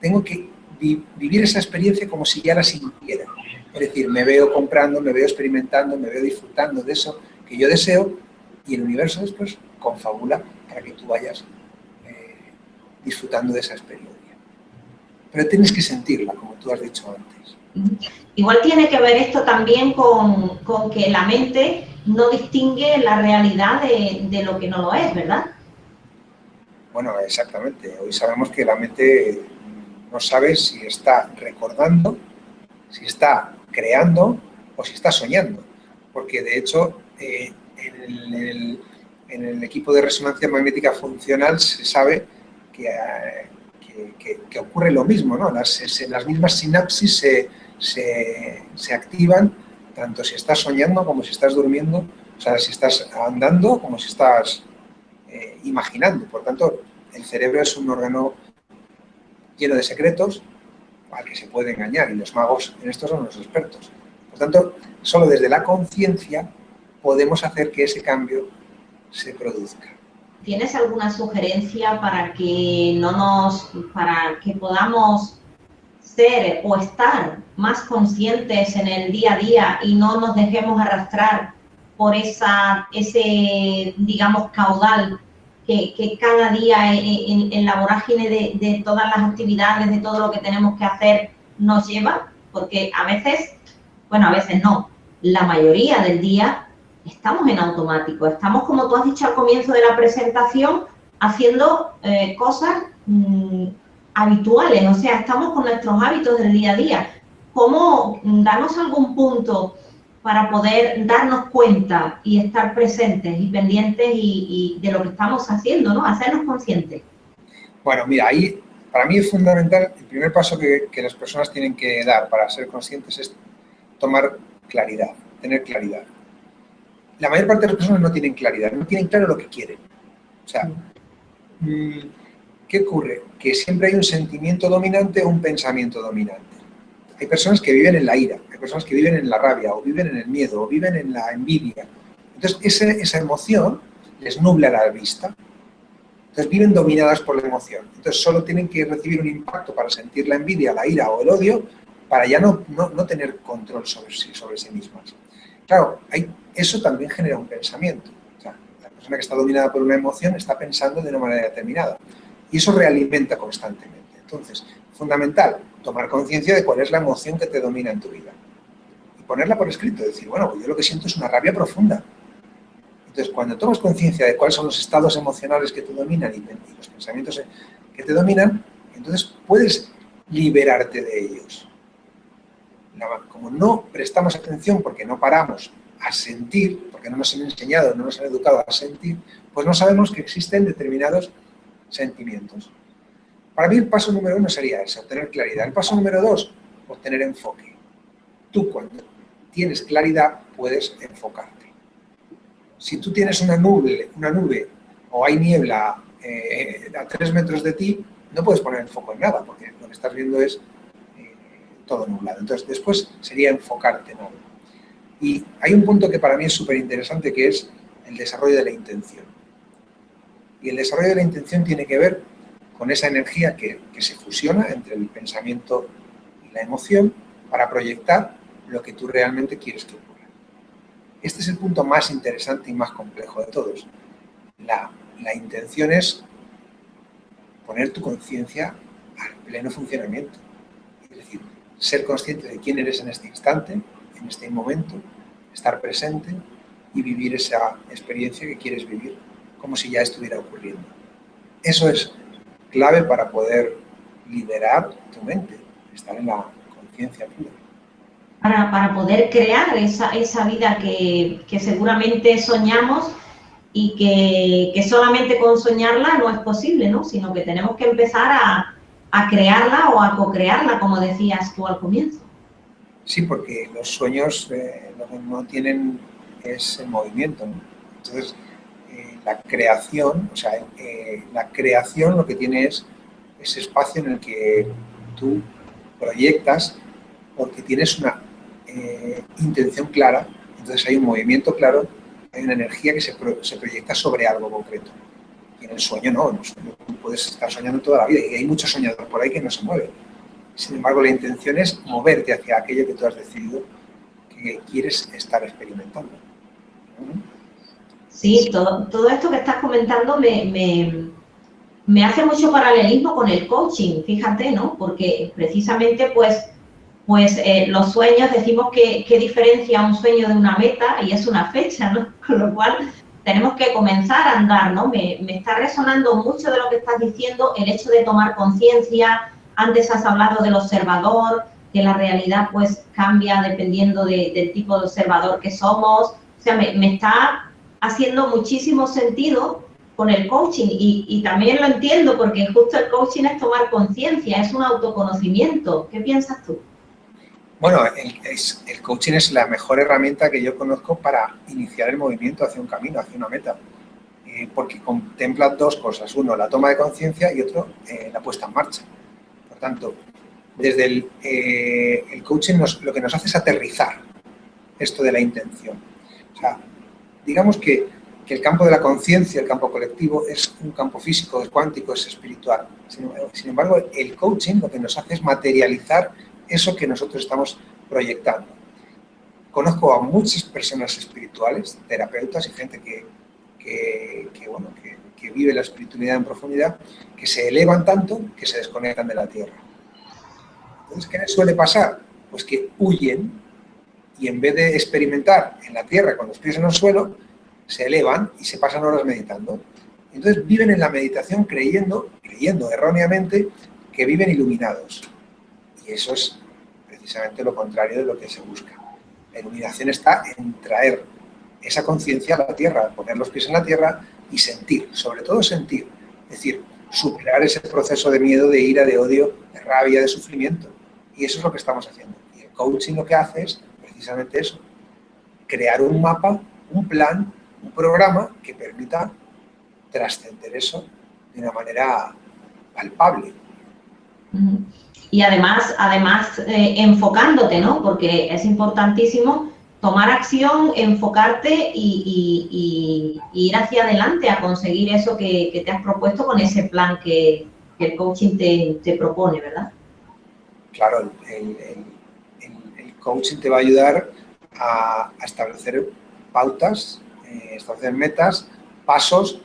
tengo que vivir esa experiencia como si ya la sintiera. Es decir, me veo comprando, me veo experimentando, me veo disfrutando de eso que yo deseo y el universo después confabula para que tú vayas disfrutando de esa experiencia. Pero tienes que sentirla, como tú has dicho antes. Igual tiene que ver esto también con que la mente no distingue la realidad de lo que no lo es, ¿verdad? Bueno, exactamente. Hoy sabemos que la mente no sabe si está recordando, si está creando o si está soñando. Porque, de hecho, en el equipo de resonancia magnética funcional se sabe que ocurre lo mismo, ¿no? Las mismas sinapsis se activan tanto si estás soñando como si estás durmiendo, o sea, si estás andando como si estás imaginando. Por tanto, el cerebro es un órgano lleno de secretos al que se puede engañar y los magos en esto son los expertos. Por tanto, solo desde la conciencia podemos hacer que ese cambio se produzca. ¿Tienes alguna sugerencia para que podamos ser o estar más conscientes en el día a día y no nos dejemos arrastrar por ese, digamos, caudal que cada día en la vorágine de todas las actividades, de todo lo que tenemos que hacer, nos lleva? Porque a veces, bueno, a veces no, la mayoría del día estamos en automático, estamos, como tú has dicho al comienzo de la presentación, haciendo cosas habituales, o sea, estamos con nuestros hábitos del día a día. ¿Cómo darnos algún punto para poder darnos cuenta y estar presentes y pendientes y de lo que estamos haciendo, ¿no? Hacernos conscientes. Bueno, mira, ahí para mí es fundamental, el primer paso que las personas tienen que dar para ser conscientes es tomar claridad, tener claridad. La mayor parte de las personas no tienen claridad, no tienen claro lo que quieren. O sea, ¿qué ocurre? Que siempre hay un sentimiento dominante o un pensamiento dominante. Hay personas que viven en la ira, hay personas que viven en la rabia, o viven en el miedo, o viven en la envidia. Entonces, esa emoción les nubla la vista. Entonces, viven dominadas por la emoción. Entonces, solo tienen que recibir un impacto para sentir la envidia, la ira o el odio, para ya no tener control sobre sí mismas. Claro, eso también genera un pensamiento. O sea, la persona que está dominada por una emoción está pensando de una manera determinada. Y eso realimenta constantemente. Entonces, fundamental, tomar conciencia de cuál es la emoción que te domina en tu vida. Y ponerla por escrito, decir, bueno, yo lo que siento es una rabia profunda. Entonces, cuando tomas conciencia de cuáles son los estados emocionales que te dominan y los pensamientos que te dominan, entonces puedes liberarte de ellos. Como no prestamos atención porque no paramos a sentir, porque no nos han enseñado, no nos han educado a sentir, pues no sabemos que existen determinados sentimientos. Para mí el paso número 1 sería ese, obtener claridad. El paso número 2, obtener enfoque. Tú cuando tienes claridad puedes enfocarte. Si tú tienes una nube o hay niebla a 3 metros de ti, no puedes poner el foco en nada, porque lo que estás viendo es todo nublado. Entonces, después sería enfocarte en algo. Y hay un punto que para mí es súper interesante, que es el desarrollo de la intención. Y el desarrollo de la intención tiene que ver con esa energía que se fusiona entre el pensamiento y la emoción para proyectar lo que tú realmente quieres que ocurra. Este es el punto más interesante y más complejo de todos. La intención es poner tu conciencia al pleno funcionamiento. Es decir, ser consciente de quién eres en este instante, en este momento, estar presente y vivir esa experiencia que quieres vivir como si ya estuviera ocurriendo. Eso es clave para poder liberar tu mente, estar en la conciencia pura. Para poder crear esa vida que seguramente soñamos y que solamente con soñarla no es posible, ¿no? Sino que tenemos que empezar a crearla o a co-crearla, como decías tú al comienzo. Sí, porque los sueños lo que no tienen es el movimiento, ¿no? Entonces, la creación, o sea, la creación lo que tiene es ese espacio en el que tú proyectas porque tienes una intención clara, entonces hay un movimiento claro, hay una energía que se proyecta sobre algo concreto. Y en el sueño no, en el sueño tú puedes estar soñando toda la vida y hay muchos soñadores por ahí que no se mueven. Sin embargo, la intención es moverte hacia aquello que tú has decidido que quieres estar experimentando. Sí, todo esto que estás comentando me hace mucho paralelismo con el coaching, fíjate, ¿no? Porque precisamente, pues los sueños, decimos que diferencia un sueño de una meta y es una fecha, ¿no? Con lo cual tenemos que comenzar a andar, ¿no? Me está resonando mucho de lo que estás diciendo, el hecho de tomar conciencia. Antes has hablado del observador, que la realidad pues cambia dependiendo del tipo de observador que somos. O sea, me está haciendo muchísimo sentido con el coaching y también lo entiendo porque justo el coaching es tomar conciencia, es un autoconocimiento. ¿Qué piensas tú? Bueno, el coaching es la mejor herramienta que yo conozco para iniciar el movimiento hacia un camino, hacia una meta. Porque contempla dos cosas. Uno, la toma de conciencia y otro, la puesta en marcha. Por tanto, desde el coaching lo que nos hace es aterrizar esto de la intención. O sea, digamos que el campo de la conciencia, el campo colectivo, es un campo físico, es cuántico, es espiritual. Sin embargo, el coaching lo que nos hace es materializar eso que nosotros estamos proyectando. Conozco a muchas personas espirituales, terapeutas y gente que vive la espiritualidad en profundidad, que se elevan tanto que se desconectan de la Tierra. Entonces, ¿qué les suele pasar? Pues que huyen y en vez de experimentar en la Tierra con los pies en el suelo, se elevan y se pasan horas meditando. Entonces viven en la meditación creyendo erróneamente que viven iluminados. Y eso es precisamente lo contrario de lo que se busca. La iluminación está en traer esa conciencia a la Tierra, poner los pies en la Tierra y sentir, sobre todo sentir. Es decir, superar ese proceso de miedo, de ira, de odio, de rabia, de sufrimiento. Y eso es lo que estamos haciendo. Y el coaching lo que hace es precisamente eso. Crear un mapa, un plan, un programa que permita trascender eso de una manera palpable. Y además enfocándote, ¿no? Porque es importantísimo tomar acción, enfocarte y ir hacia adelante a conseguir eso que te has propuesto con ese plan que el coaching te propone, ¿verdad? Claro, el coaching te va a ayudar a establecer pautas, establecer metas, pasos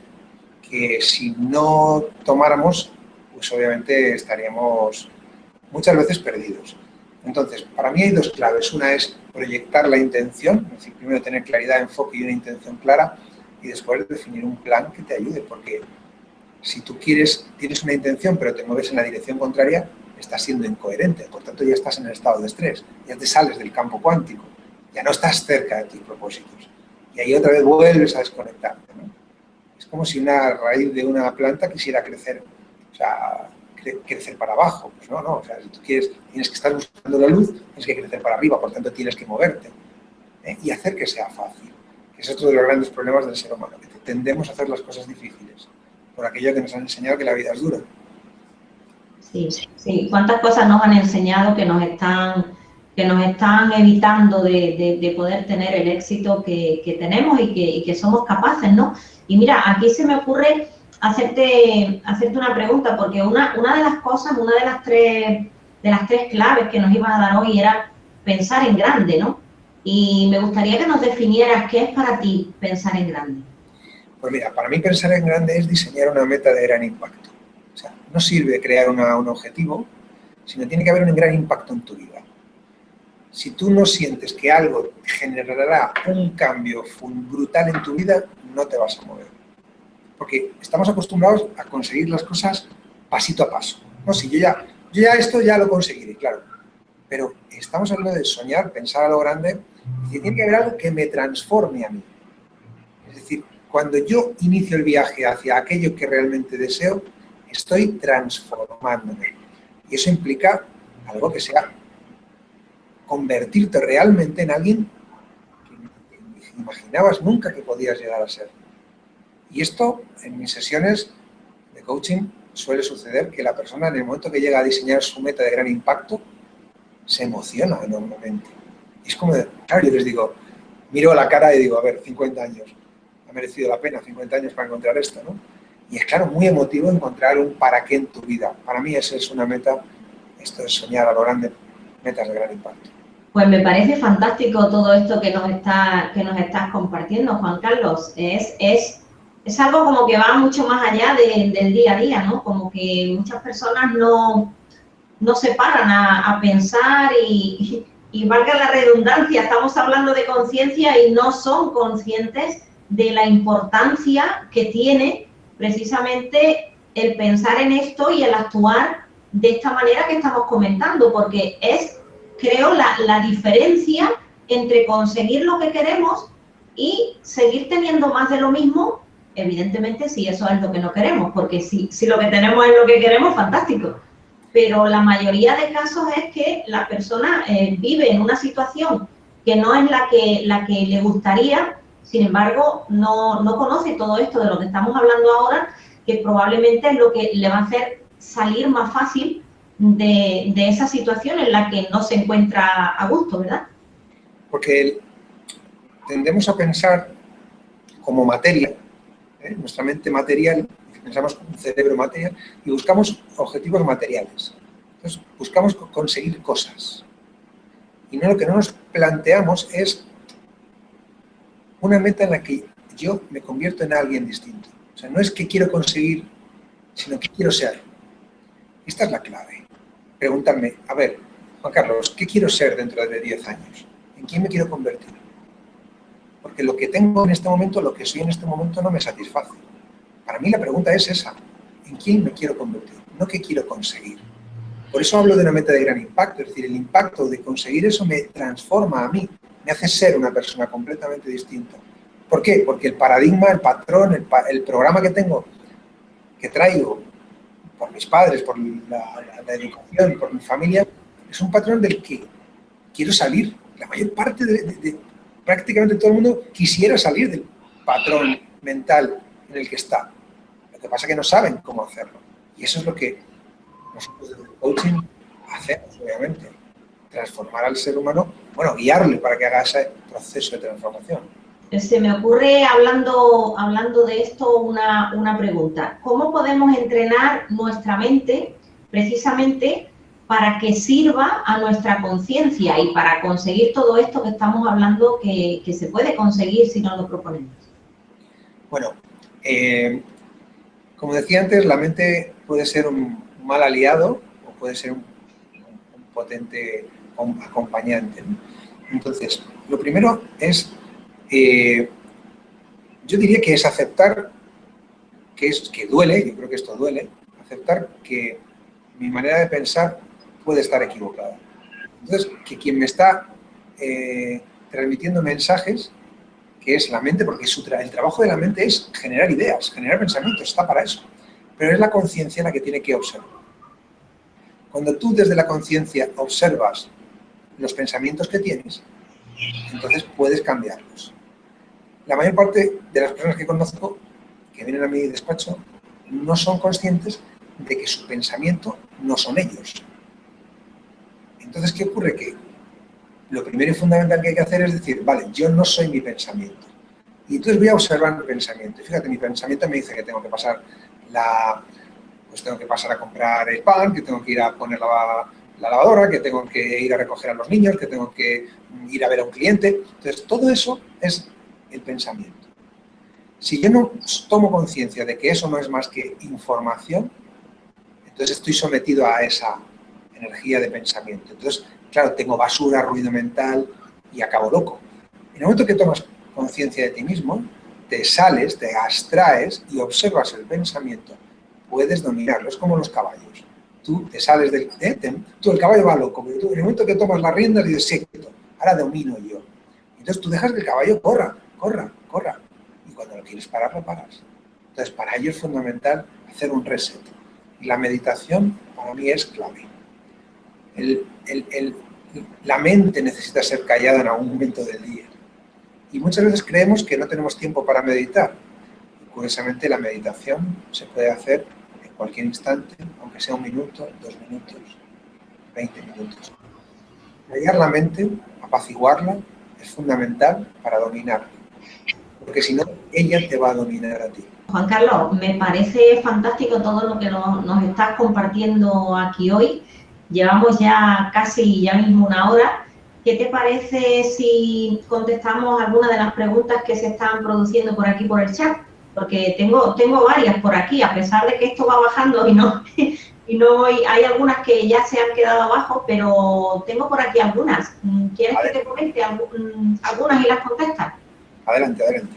que si no tomáramos, pues obviamente estaríamos muchas veces perdidos. Entonces, para mí hay dos claves. Una es proyectar la intención, es decir, primero tener claridad, enfoque y una intención clara, y después definir un plan que te ayude, porque si tú tienes una intención pero te mueves en la dirección contraria, estás siendo incoherente, por tanto ya estás en el estado de estrés, ya te sales del campo cuántico, ya no estás cerca de tus propósitos, y ahí otra vez vuelves a desconectarte, ¿no? Es como si una raíz de una planta quisiera crecer, o sea, crecer para abajo, pues no, o sea, si tú tienes que estar buscando la luz, tienes que crecer para arriba, por tanto tienes que moverte, y hacer que sea fácil, que es otro de los grandes problemas del ser humano, que tendemos a hacer las cosas difíciles, por aquello que nos han enseñado que la vida es dura. Sí. ¿Cuántas cosas nos han enseñado que nos están evitando de poder tener el éxito que tenemos y que somos capaces, ¿no? Y mira, aquí se me ocurre hacerte una pregunta, porque una de las cosas, una de las tres claves que nos ibas a dar hoy era pensar en grande, ¿no? Y me gustaría que nos definieras qué es para ti pensar en grande. Pues mira, para mí pensar en grande es diseñar una meta de gran impacto. O sea, no sirve crear un objetivo, sino tiene que haber un gran impacto en tu vida. Si tú no sientes que algo generará un cambio brutal en tu vida, no te vas a mover. Porque estamos acostumbrados a conseguir las cosas pasito a paso. No, si yo ya esto ya lo conseguiré, claro. Pero estamos hablando de soñar, pensar a lo grande, y tiene que haber algo que me transforme a mí. Es decir, cuando yo inicio el viaje hacia aquello que realmente deseo, estoy transformándome. Y eso implica algo que sea convertirte realmente en alguien que ni imaginabas nunca que podías llegar a ser. Y esto, en mis sesiones de coaching, suele suceder que la persona, en el momento que llega a diseñar su meta de gran impacto, se emociona enormemente. Y es como, claro, yo les digo, miro la cara y digo, a ver, 50 años, ha merecido la pena 50 años para encontrar esto, ¿no? Y es, claro, muy emotivo encontrar un para qué en tu vida. Para mí esa es una meta, esto es soñar a lo grande, metas de gran impacto. Pues me parece fantástico todo esto que nos estás compartiendo, Juan Carlos. Es algo como que va mucho más allá del día a día, ¿no? Como que muchas personas no se paran a pensar y valga la redundancia, estamos hablando de conciencia y no son conscientes de la importancia que tiene precisamente el pensar en esto y el actuar de esta manera que estamos comentando, porque es, creo, la diferencia entre conseguir lo que queremos y seguir teniendo más de lo mismo, evidentemente si eso es lo que no queremos, porque si lo que tenemos es lo que queremos, fantástico. Pero la mayoría de casos es que la persona vive en una situación que no es la que le gustaría, sin embargo, no conoce todo esto de lo que estamos hablando ahora, que probablemente es lo que le va a hacer salir más fácil de esa situación en la que no se encuentra a gusto, ¿verdad? Porque tendemos a pensar como materia, nuestra mente material, pensamos como un cerebro material y buscamos objetivos materiales. Entonces, buscamos conseguir cosas. Y lo que no nos planteamos es una meta en la que yo me convierto en alguien distinto. O sea, no es que quiero conseguir, sino que quiero ser. Esta es la clave. Preguntarme, a ver, Juan Carlos, ¿qué quiero ser dentro de 10 años? ¿En quién me quiero convertir? Porque lo que tengo en este momento, lo que soy en este momento, no me satisface. Para mí la pregunta es esa, ¿en quién me quiero convertir? No qué quiero conseguir. Por eso hablo de una meta de gran impacto, es decir, el impacto de conseguir eso me transforma a mí, me hace ser una persona completamente distinta. ¿Por qué? Porque el paradigma, el patrón, el programa que tengo, que traigo por mis padres, por la educación, por mi familia, es un patrón del que quiero salir. La mayor parte prácticamente todo el mundo quisiera salir del patrón mental en el que está. Lo que pasa es que no saben cómo hacerlo. Y eso es lo que nosotros desde el coaching hacemos, obviamente. Transformar al ser humano, bueno, guiarle para que haga ese proceso de transformación. Se me ocurre, hablando de esto, una pregunta. ¿Cómo podemos entrenar nuestra mente precisamente para que sirva a nuestra conciencia y para conseguir todo esto que estamos hablando que se puede conseguir si nos lo proponemos? Bueno, como decía antes, la mente puede ser un mal aliado o puede ser un potente acompañante, ¿no? Entonces, lo primero es, yo diría que es aceptar que duele, yo creo que esto duele, aceptar que mi manera de pensar puede estar equivocada. Entonces, que quien me está transmitiendo mensajes, que es la mente, porque el trabajo de la mente es generar ideas, generar pensamientos, está para eso. Pero es la conciencia la que tiene que observar. Cuando tú desde la conciencia observas los pensamientos que tienes, entonces puedes cambiarlos. La mayor parte de las personas que conozco, que vienen a mi despacho, no son conscientes de que su pensamiento no son ellos. Entonces, ¿qué ocurre? Que lo primero y fundamental que hay que hacer es decir, vale, yo no soy mi pensamiento. Y entonces voy a observar mi pensamiento. Y fíjate, mi pensamiento me dice que tengo que pasar tengo que pasar a comprar el pan, que tengo que ir a poner la lavadora, que tengo que ir a recoger a los niños, que tengo que ir a ver a un cliente. Entonces, todo eso es el pensamiento. Si yo no tomo conciencia de que eso no es más que información, entonces estoy sometido a esa energía de pensamiento. Entonces, claro, tengo basura, ruido mental y acabo loco. En el momento que tomas conciencia de ti mismo, te sales, te abstraes y observas el pensamiento, puedes dominarlo. Es como los caballos. Tú te sales del... el caballo va loco, pero tú en el momento que tomas las riendas dices, sí, ahora domino yo. Entonces tú dejas que el caballo corra. Y cuando lo quieres parar, lo paras. Entonces, para ello es fundamental hacer un reset. Y la meditación, para mí, es clave. La mente necesita ser callada en algún momento del día. Y muchas veces creemos que no tenemos tiempo para meditar. Curiosamente, la meditación se puede hacer en cualquier instante, aunque sea 1 minuto, 2 minutos, 20 minutos. Callar la mente, apaciguarla, es fundamental para dominarla. Porque si no, ella te va a dominar a ti. Juan Carlos, me parece fantástico todo lo que nos estás compartiendo aquí hoy. Llevamos ya casi ya mismo 1 hora. ¿Qué te parece si contestamos algunas de las preguntas que se están produciendo por aquí por el chat? Porque tengo varias por aquí, a pesar de que esto va bajando y no hay algunas que ya se han quedado abajo, pero tengo por aquí algunas. ¿Quieres que te comente algunas y las contestas? Adelante, adelante.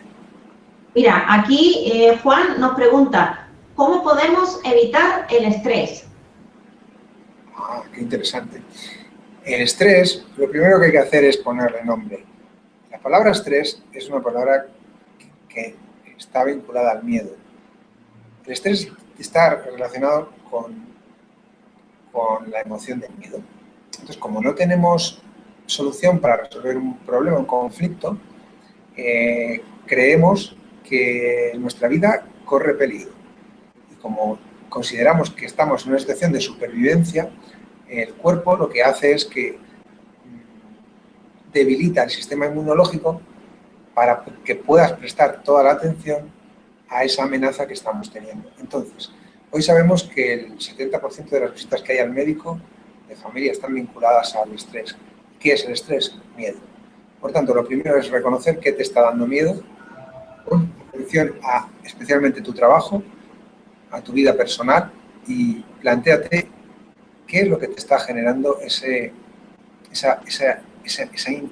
Mira, aquí Juan nos pregunta, ¿cómo podemos evitar el estrés? Ah, qué interesante. El estrés, lo primero que hay que hacer es ponerle nombre. La palabra estrés es una palabra que está vinculada al miedo. El estrés está relacionado con la emoción del miedo. Entonces, como no tenemos solución para resolver un problema, un conflicto, creemos que nuestra vida corre peligro. Y como consideramos que estamos en una situación de supervivencia, el cuerpo lo que hace es que debilita el sistema inmunológico para que puedas prestar toda la atención a esa amenaza que estamos teniendo. Entonces, hoy sabemos que el 70% de las visitas que hay al médico de familia están vinculadas al estrés. ¿Qué es el estrés? Miedo. Por tanto, lo primero es reconocer qué te está dando miedo, con atención a especialmente tu trabajo, a tu vida personal, y plantéate qué es lo que te está generando esa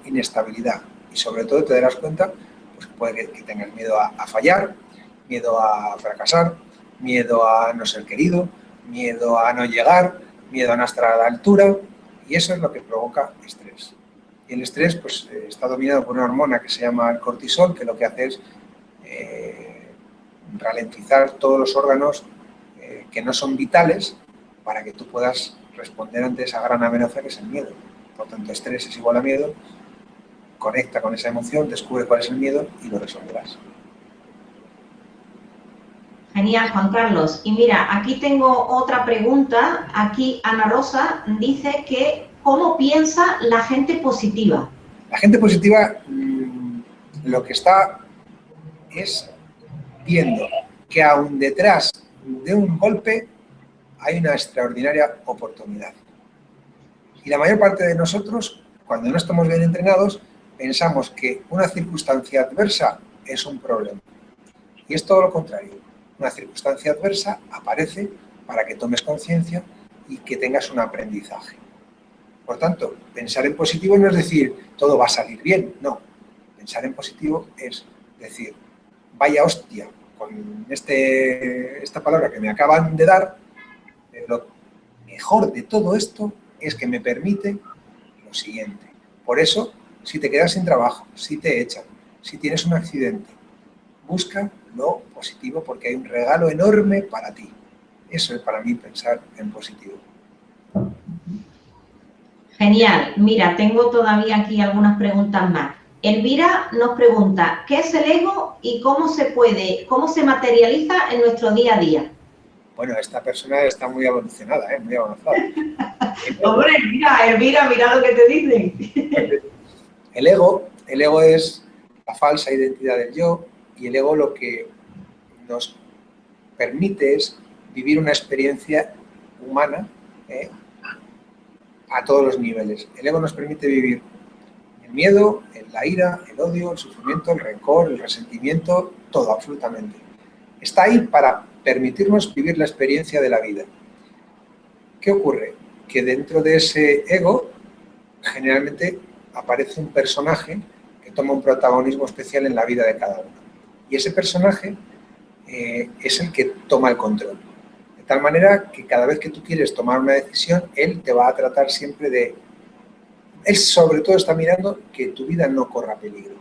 inestabilidad. Y sobre todo te darás cuenta, pues puede que tengas miedo a fallar, miedo a fracasar, miedo a no ser querido, miedo a no llegar, miedo a no estar a la altura, y eso es lo que provoca estrés. Y el estrés pues, está dominado por una hormona que se llama el cortisol, que lo que hace es ralentizar todos los órganos que no son vitales para que tú puedas responder ante esa gran amenaza que es el miedo. Por tanto, estrés es igual a miedo, conecta con esa emoción, descubre cuál es el miedo y lo resolverás. Genial, Juan Carlos. Y mira, aquí tengo otra pregunta. Aquí Ana Rosa dice que ¿cómo piensa la gente positiva? La gente positiva lo que está es viendo que aún detrás de un golpe hay una extraordinaria oportunidad. Y la mayor parte de nosotros, cuando no estamos bien entrenados, pensamos que una circunstancia adversa es un problema. Y es todo lo contrario. Una circunstancia adversa aparece para que tomes conciencia y que tengas un aprendizaje. Por tanto, pensar en positivo no es decir todo va a salir bien, no. Pensar en positivo es decir, vaya hostia, con esta palabra que me acaban de dar, lo mejor de todo esto es que me permite lo siguiente. Por eso, si te quedas sin trabajo, si te echan, si tienes un accidente, busca lo positivo porque hay un regalo enorme para ti. Eso es para mí pensar en positivo. Genial. Mira, tengo todavía aquí algunas preguntas más. Elvira nos pregunta, ¿qué es el ego y cómo se materializa en nuestro día a día? Bueno, esta persona está muy evolucionada, muy avanzada. Hombre, Elvira, mira lo que te dicen. El ego es la falsa identidad del yo, y el ego lo que nos permite es vivir una experiencia humana a todos los niveles. El ego nos permite vivir el miedo, la ira, el odio, el sufrimiento, el rencor, el resentimiento, todo, absolutamente. Está ahí para permitirnos vivir la experiencia de la vida. ¿Qué ocurre? Que dentro de ese ego generalmente aparece un personaje que toma un protagonismo especial en la vida de cada uno. Y ese personaje es el que toma el control. De tal manera que cada vez que tú quieres tomar una decisión, él te va a tratar siempre de... Él sobre todo está mirando que tu vida no corra peligro.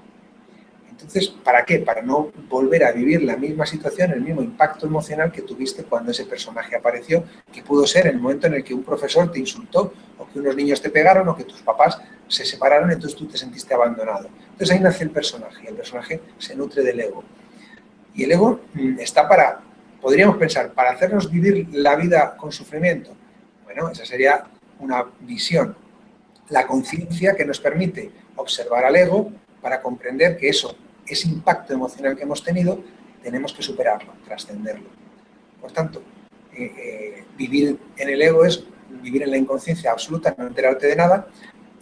Entonces, ¿para qué? Para no volver a vivir la misma situación, el mismo impacto emocional que tuviste cuando ese personaje apareció, que pudo ser el momento en el que un profesor te insultó, o que unos niños te pegaron, o que tus papás se separaron, entonces tú te sentiste abandonado. Entonces ahí nace el personaje, y el personaje se nutre del ego. Y el ego está para, podríamos pensar, para hacernos vivir la vida con sufrimiento. Bueno, esa sería una visión. La conciencia que nos permite observar al ego para comprender que ese impacto emocional que hemos tenido, tenemos que superarlo, trascenderlo. Por tanto, vivir en el ego es vivir en la inconsciencia absoluta, no enterarte de nada,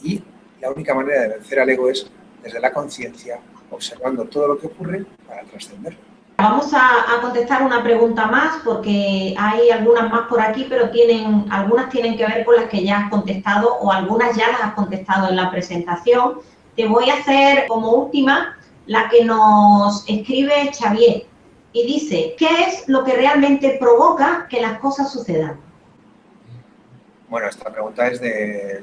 y la única manera de vencer al ego es desde la conciencia, observando todo lo que ocurre para trascenderlo. Vamos a contestar una pregunta más porque hay algunas más por aquí, pero algunas tienen que ver con las que ya has contestado o algunas ya las has contestado en la presentación. Te voy a hacer como última la que nos escribe Xavier y dice, ¿qué es lo que realmente provoca que las cosas sucedan? Bueno, esta pregunta es de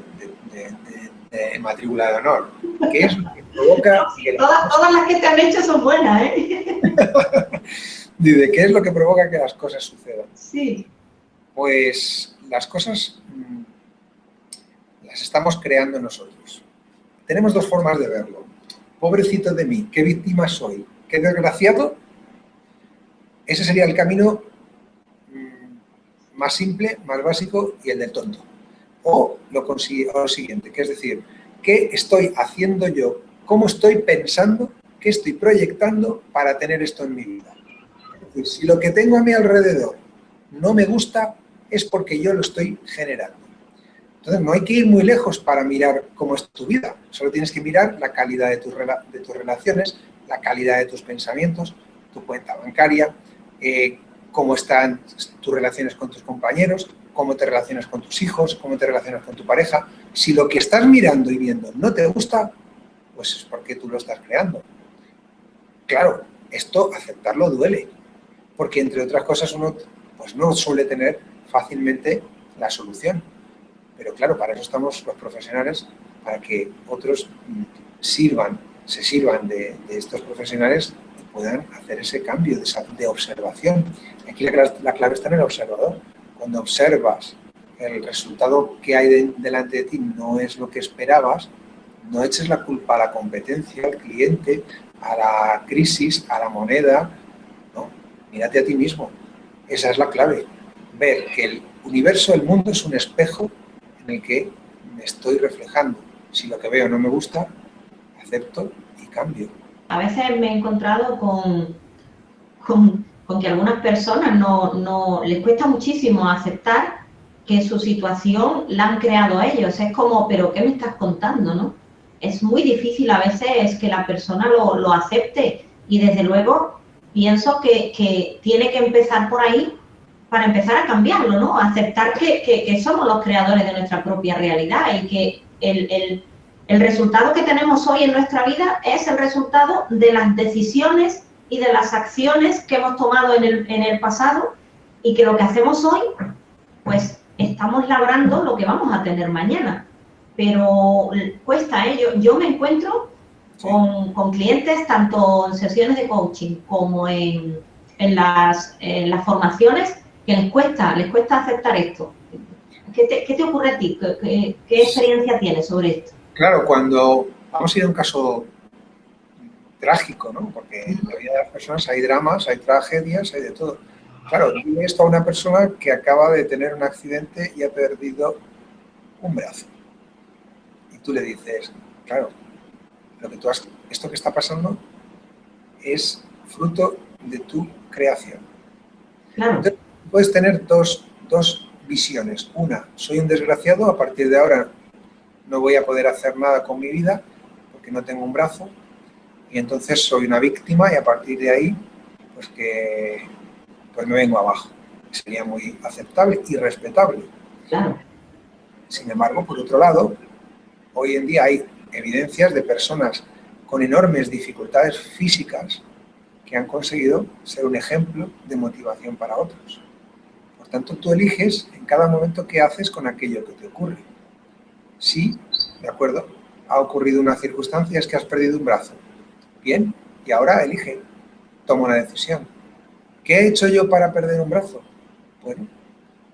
matrícula de honor. ¿Qué es lo que provoca? Sí, todas las que te han hecho son buenas, ¿eh? Dice, ¿qué es lo que provoca que las cosas sucedan? Sí. Pues las cosas las estamos creando nosotros. Tenemos dos formas de verlo. Pobrecito de mí, qué víctima soy, qué desgraciado. Ese sería el camino más simple, más básico y el del tonto. O lo siguiente, que es decir, ¿qué estoy haciendo yo? ¿Cómo estoy pensando? ¿Qué estoy proyectando para tener esto en mi vida? Es decir, si lo que tengo a mi alrededor no me gusta, es porque yo lo estoy generando. Entonces, no hay que ir muy lejos para mirar cómo es tu vida. Solo tienes que mirar la calidad de tus relaciones, la calidad de tus pensamientos, tu cuenta bancaria, cómo están tus relaciones con tus compañeros, cómo te relacionas con tus hijos, cómo te relacionas con tu pareja. Si lo que estás mirando y viendo no te gusta, pues es porque tú lo estás creando. Claro, esto aceptarlo duele, porque entre otras cosas uno pues no suele tener fácilmente la solución. Pero claro, para eso estamos los profesionales, para que otros se sirvan de estos profesionales y puedan hacer ese cambio de observación. Aquí la clave está en el observador. Cuando observas el resultado que hay delante de ti no es lo que esperabas, no eches la culpa a la competencia, al cliente, a la crisis, a la moneda. No, mírate a ti mismo. Esa es la clave. Ver que el universo, el mundo es un espejo en el que me estoy reflejando. Si lo que veo no me gusta, acepto y cambio. A veces me he encontrado con que a algunas personas no les cuesta muchísimo aceptar que su situación la han creado ellos. Es como, ¿pero qué me estás contando, no? Es muy difícil a veces que la persona lo acepte y desde luego pienso que tiene que empezar por ahí para empezar a cambiarlo, ¿no? Aceptar que somos los creadores de nuestra propia realidad y que el resultado que tenemos hoy en nuestra vida es el resultado de las decisiones y de las acciones que hemos tomado en el pasado y que lo que hacemos hoy, pues estamos labrando lo que vamos a tener mañana. Pero cuesta, ¿eh? Yo me encuentro con clientes tanto en sesiones de coaching como en las formaciones que les cuesta aceptar esto. ¿Qué te ocurre a ti? ¿Qué experiencia tienes sobre esto? Claro, cuando vamos a ir a un caso trágico, ¿no? Porque en la vida de las personas hay dramas, hay tragedias, hay de todo. Claro, tiene esto a una persona que acaba de tener un accidente y ha perdido un brazo. Y tú le dices, claro, esto que está pasando es fruto de tu creación. Claro. Entonces, puedes tener dos visiones. Una, soy un desgraciado, a partir de ahora no voy a poder hacer nada con mi vida porque no tengo un brazo y entonces soy una víctima y a partir de ahí pues me vengo abajo. Sería muy aceptable y respetable. Claro. Sin embargo, por otro lado, hoy en día hay evidencias de personas con enormes dificultades físicas que han conseguido ser un ejemplo de motivación para otros. Por tanto, tú eliges en cada momento qué haces con aquello que te ocurre. Sí, de acuerdo, ha ocurrido una circunstancia, es que has perdido un brazo. Bien, y ahora elige, toma una decisión. ¿Qué he hecho yo para perder un brazo? Bueno,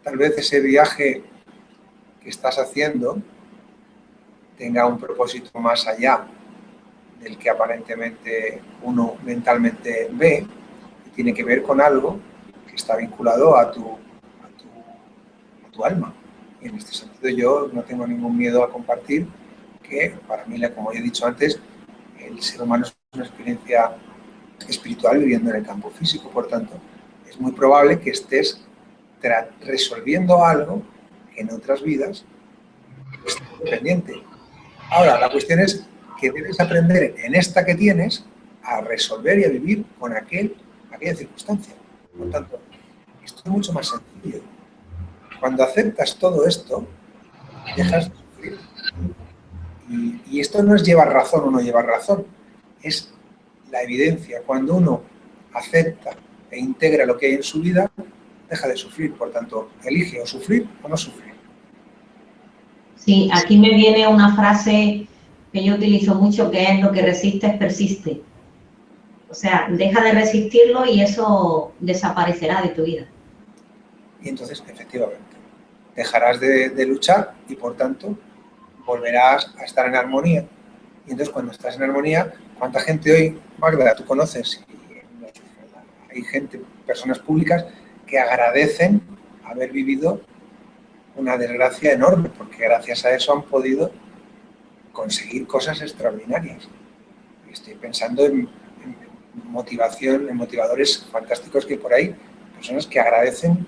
tal vez ese viaje que estás haciendo tenga un propósito más allá del que aparentemente uno mentalmente ve, y tiene que ver con algo que está vinculado a tu alma. Y en este sentido yo no tengo ningún miedo a compartir que para mí, como he dicho antes, el ser humano es una experiencia espiritual viviendo en el campo físico. Por tanto, es muy probable que estés resolviendo algo que en otras vidas es pendiente. Ahora, la cuestión es que debes aprender en esta que tienes a resolver y a vivir con aquella circunstancia. Por tanto, esto es mucho más sencillo. Cuando aceptas todo esto, dejas de sufrir. Y esto no es llevar razón o no llevar razón, es la evidencia. Cuando uno acepta e integra lo que hay en su vida, deja de sufrir. Por tanto, elige o sufrir o no sufrir. Sí, aquí me viene una frase que yo utilizo mucho, que es: lo que resistes persiste. O sea, deja de resistirlo y eso desaparecerá de tu vida. Y entonces, efectivamente, dejarás de luchar y, por tanto, volverás a estar en armonía. Y entonces, cuando estás en armonía, ¿cuánta gente hoy, Magda, tú conoces? Hay gente, personas públicas, que agradecen haber vivido una desgracia enorme, porque gracias a eso han podido conseguir cosas extraordinarias. Estoy pensando en motivación, en motivadores fantásticos que por ahí, personas que agradecen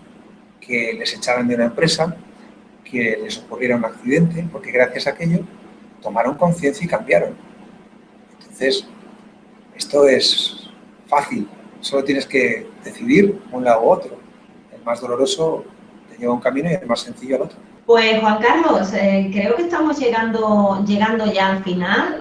que les echaran de una empresa, que les ocurriera un accidente, porque gracias a aquello tomaron conciencia y cambiaron. Entonces, esto es fácil, solo tienes que decidir un lado u otro. El más doloroso te lleva a un camino y el más sencillo al otro. Pues Juan Carlos, creo que estamos llegando ya al final.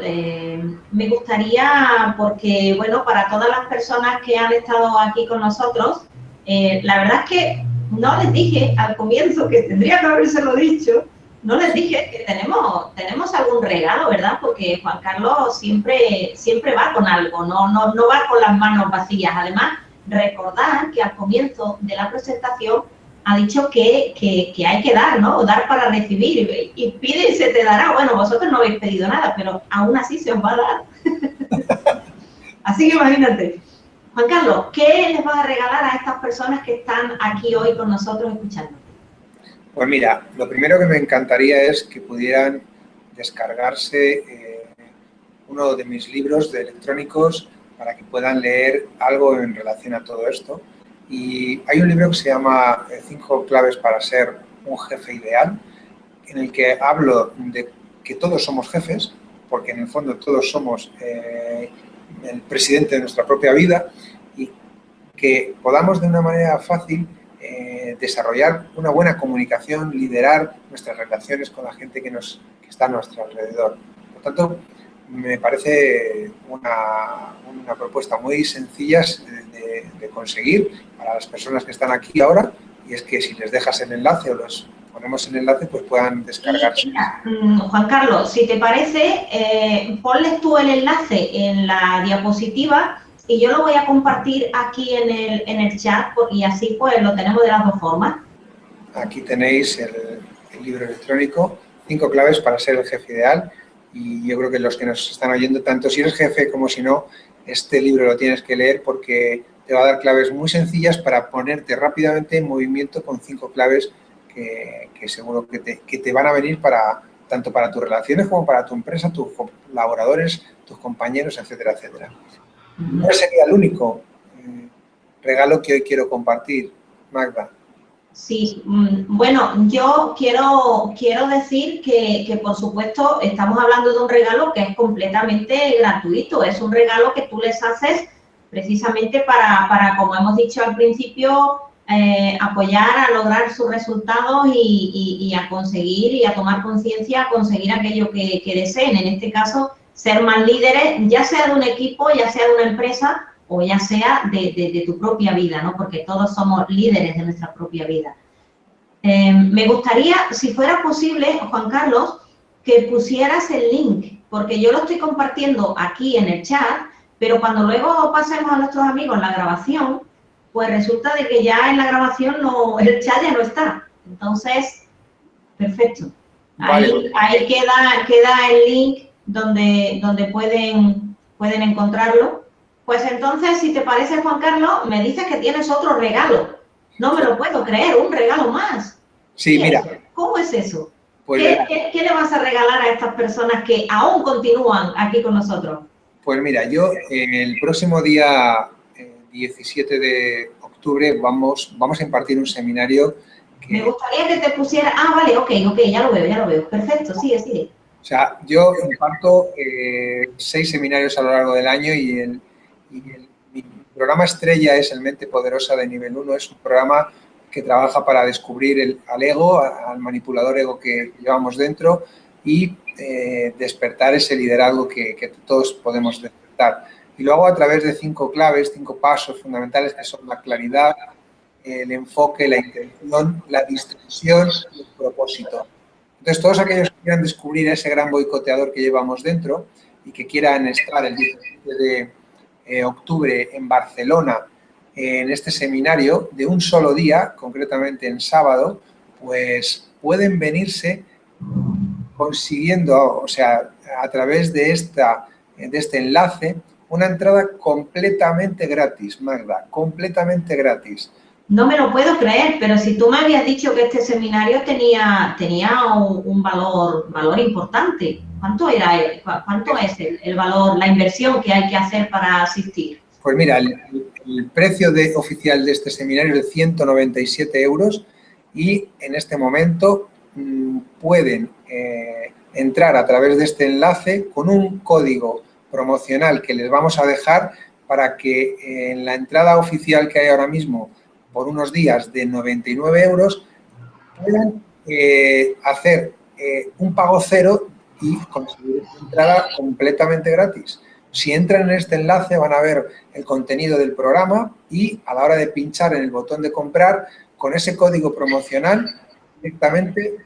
Me gustaría, porque bueno, para todas las personas que han estado aquí con nosotros, la verdad es que no les dije al comienzo, que tendría que habérselo dicho, no les dije que tenemos algún regalo, ¿verdad? Porque Juan Carlos siempre va con algo, no va con las manos vacías. Además, recordad que al comienzo de la presentación ha dicho que hay que dar, ¿no? Dar para recibir, y pide y se te dará. Bueno, vosotros no habéis pedido nada, pero aún así se os va a dar. Así que imagínate. Juan Carlos, ¿qué les vas a regalar a estas personas que están aquí hoy con nosotros escuchando? Pues mira, lo primero que me encantaría es que pudieran descargarse uno de mis libros electrónicos para que puedan leer algo en relación a todo esto. Y hay un libro que se llama 5 claves para ser un jefe ideal, en el que hablo de que todos somos jefes, porque en el fondo todos somos el presidente de nuestra propia vida, y que podamos de una manera fácil desarrollar una buena comunicación, liderar nuestras relaciones con la gente que está a nuestro alrededor. Por tanto, me parece una propuesta muy sencilla de conseguir para las personas que están aquí ahora, y es que si les dejas el enlace o los ponemos el enlace, pues puedan descargarse. Mira, Juan Carlos, si te parece, ponles tú el enlace en la diapositiva y yo lo voy a compartir aquí en el chat, y así pues lo tenemos de las dos formas. Aquí tenéis el libro electrónico, 5 claves para ser el jefe ideal. Y yo creo que los que nos están oyendo, tanto si eres jefe como si no, este libro lo tienes que leer, porque te va a dar claves muy sencillas para ponerte rápidamente en movimiento con 5 claves que seguro que te van a venir tanto para tus relaciones como para tu empresa, tus colaboradores, tus compañeros, etcétera, etcétera. No sería el único regalo que hoy quiero compartir, Magda. Sí, bueno, yo quiero decir que por supuesto estamos hablando de un regalo que es completamente gratuito. Es un regalo que tú les haces precisamente para, como hemos dicho al principio, apoyar a lograr sus resultados y a conseguir y a tomar conciencia, a conseguir aquello que deseen. En este caso, ser más líderes, ya sea de un equipo, ya sea de una empresa, o ya sea de tu propia vida, ¿no? Porque todos somos líderes de nuestra propia vida. Me gustaría, si fuera posible, Juan Carlos, que pusieras el link, porque yo lo estoy compartiendo aquí en el chat, pero cuando luego pasemos a nuestros amigos la grabación, pues resulta de que ya en la grabación no, el chat ya no está. Entonces, perfecto. Vale. Ahí queda el link donde pueden encontrarlo. Pues entonces, si te parece, Juan Carlos, me dices que tienes otro regalo. No me lo puedo creer, un regalo más. Sí, mira. ¿Cómo es eso? Pues ¿Qué le vas a regalar a estas personas que aún continúan aquí con nosotros? Pues mira, yo el próximo día 17 de octubre vamos a impartir un seminario que... Me gustaría que te pusiera... Ah, vale, ok, ya lo veo. Perfecto, sigue. O sea, yo imparto 6 seminarios a lo largo del año y mi programa estrella es el Mente Poderosa de nivel 1. Es un programa que trabaja para descubrir al ego, al manipulador ego que llevamos dentro y despertar ese liderazgo que todos podemos despertar. Y lo hago a través de 5 claves, 5 pasos fundamentales que son la claridad, el enfoque, la intención, la distensión y el propósito. Entonces, todos aquellos que quieran descubrir ese gran boicoteador que llevamos dentro y que quieran estar el 17 de octubre en Barcelona en este seminario de un solo día, concretamente en sábado, pues pueden venirse consiguiendo, o sea, a través de este enlace, una entrada completamente gratis, Magda, completamente gratis. No me lo puedo creer, pero si tú me habías dicho que este seminario tenía un valor importante, ¿cuánto es el valor, la inversión que hay que hacer para asistir? Pues mira, el precio oficial de este seminario es de 197 euros y en este momento pueden entrar a través de este enlace con un código promocional que les vamos a dejar para que en la entrada oficial que hay ahora mismo por unos días de 99 euros puedan hacer un pago cero y conseguir una entrada completamente gratis. Si entran en este enlace van a ver el contenido del programa y a la hora de pinchar en el botón de comprar, con ese código promocional directamente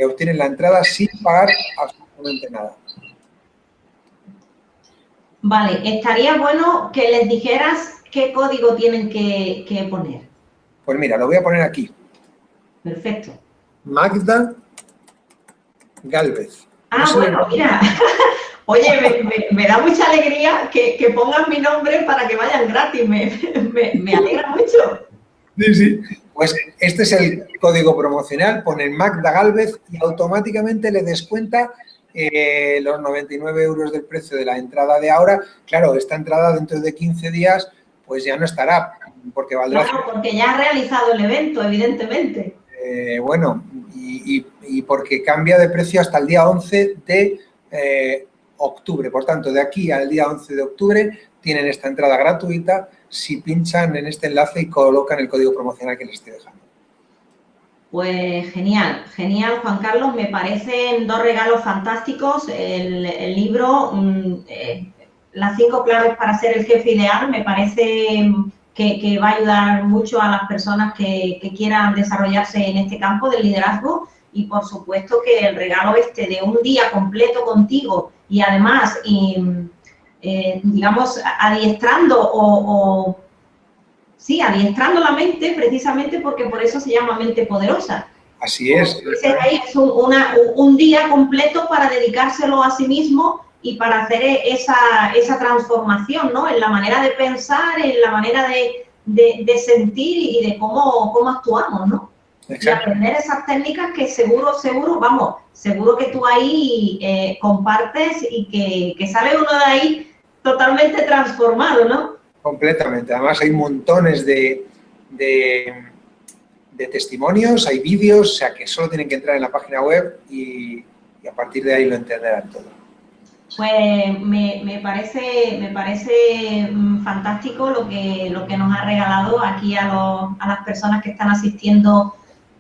obtienen la entrada sin pagar absolutamente nada. Vale, estaría bueno que les dijeras qué código tienen que poner. Pues mira, lo voy a poner aquí. Perfecto. Magda Gálvez. Ah, no bueno, mira. Oye, me da mucha alegría que pongan mi nombre para que vayan gratis. Me alegra mucho. Sí. Pues este es el código promocional. Ponen Magda Gálvez y automáticamente le descuenta los 99 euros del precio de la entrada de ahora. Claro, esta entrada dentro de 15 días pues ya no estará, porque valdrá... Claro, porque ya ha realizado el evento, evidentemente. Bueno, y porque cambia de precio hasta el día 11 de octubre. Por tanto, de aquí al día 11 de octubre tienen esta entrada gratuita si pinchan en este enlace y colocan el código promocional que les estoy dejando. Pues genial, Juan Carlos. Me parecen 2 regalos fantásticos. El libro, las 5 claves para ser el jefe ideal, me parece que va a ayudar mucho a las personas que quieran desarrollarse en este campo del liderazgo. Y por supuesto que el regalo de un día completo contigo y además, digamos, adiestrando adiestrando la mente, precisamente porque por eso se llama Mente Poderosa. Así es. Es un día completo para dedicárselo a sí mismo y para hacer esa transformación, ¿no? En la manera de pensar, en la manera de sentir y de cómo actuamos, ¿no? Exacto. Y aprender esas técnicas que seguro que tú ahí compartes y que sale uno de ahí totalmente transformado, ¿no? Completamente. Además hay montones de testimonios, hay vídeos, o sea que solo tienen que entrar en la página web y a partir de ahí lo entenderán todo. Pues me parece fantástico lo que nos ha regalado aquí a las personas que están asistiendo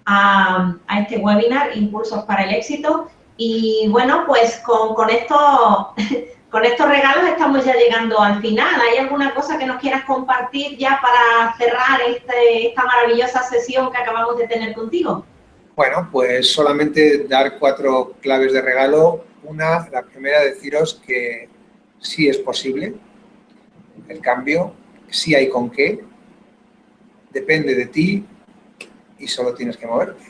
a este webinar, Impulsos para el Éxito. Y bueno, pues con estos regalos estamos ya llegando al final. ¿Hay alguna cosa que nos quieras compartir ya para cerrar esta maravillosa sesión que acabamos de tener contigo? Bueno, pues solamente dar 4 claves de regalo. La primera, deciros que sí es posible, El cambio, sí hay con qué, depende de ti y solo tienes que moverte.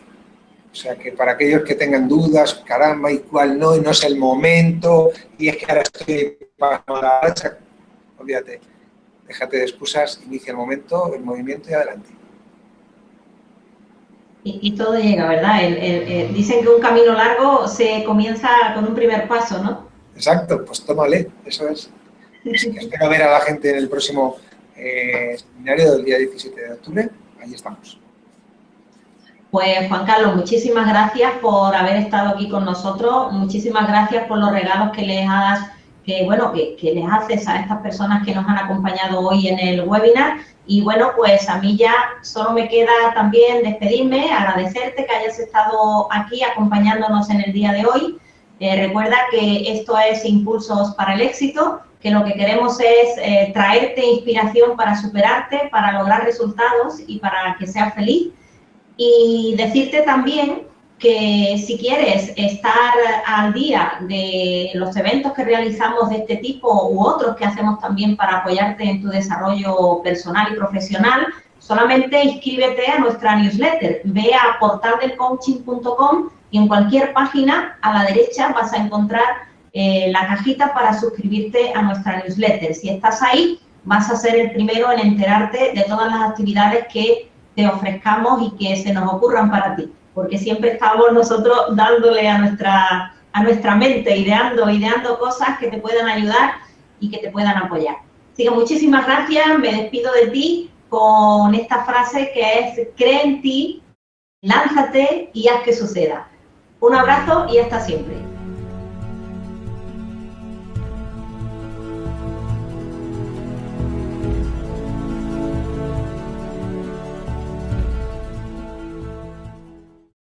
O sea que para aquellos que tengan dudas, caramba, y cuál no, y no es el momento, y es que ahora estoy pasando la racha, olvídate, déjate de excusas, inicia el momento, el movimiento y adelante. Y todo llega, ¿verdad? Dicen que un camino largo se comienza con un primer paso, ¿no? Exacto, pues tómale, eso es. Así que espero ver a la gente en el próximo seminario del día 17 de octubre. Ahí estamos. Pues Juan Carlos, muchísimas gracias por haber estado aquí con nosotros, muchísimas gracias por los regalos que les haces a estas personas que nos han acompañado hoy en el webinar. Y bueno, pues a mí ya solo me queda también despedirme, agradecerte que hayas estado aquí acompañándonos en el día de hoy. Recuerda que esto es Impulsos para el Éxito, que lo que queremos es traerte inspiración para superarte, para lograr resultados y para que seas feliz. Y decirte también que si quieres estar al día de los eventos que realizamos de este tipo u otros que hacemos también para apoyarte en tu desarrollo personal y profesional, solamente inscríbete a nuestra newsletter. Ve a portaldelcoaching.com y en cualquier página a la derecha vas a encontrar la cajita para suscribirte a nuestra newsletter. Si estás ahí, vas a ser el primero en enterarte de todas las actividades que te ofrezcamos y que se nos ocurran para ti, porque siempre estamos nosotros dándole a nuestra mente, ideando cosas que te puedan ayudar y que te puedan apoyar. Así que muchísimas gracias, me despido de ti con esta frase que es: cree en ti, lánzate y haz que suceda. Un abrazo y hasta siempre.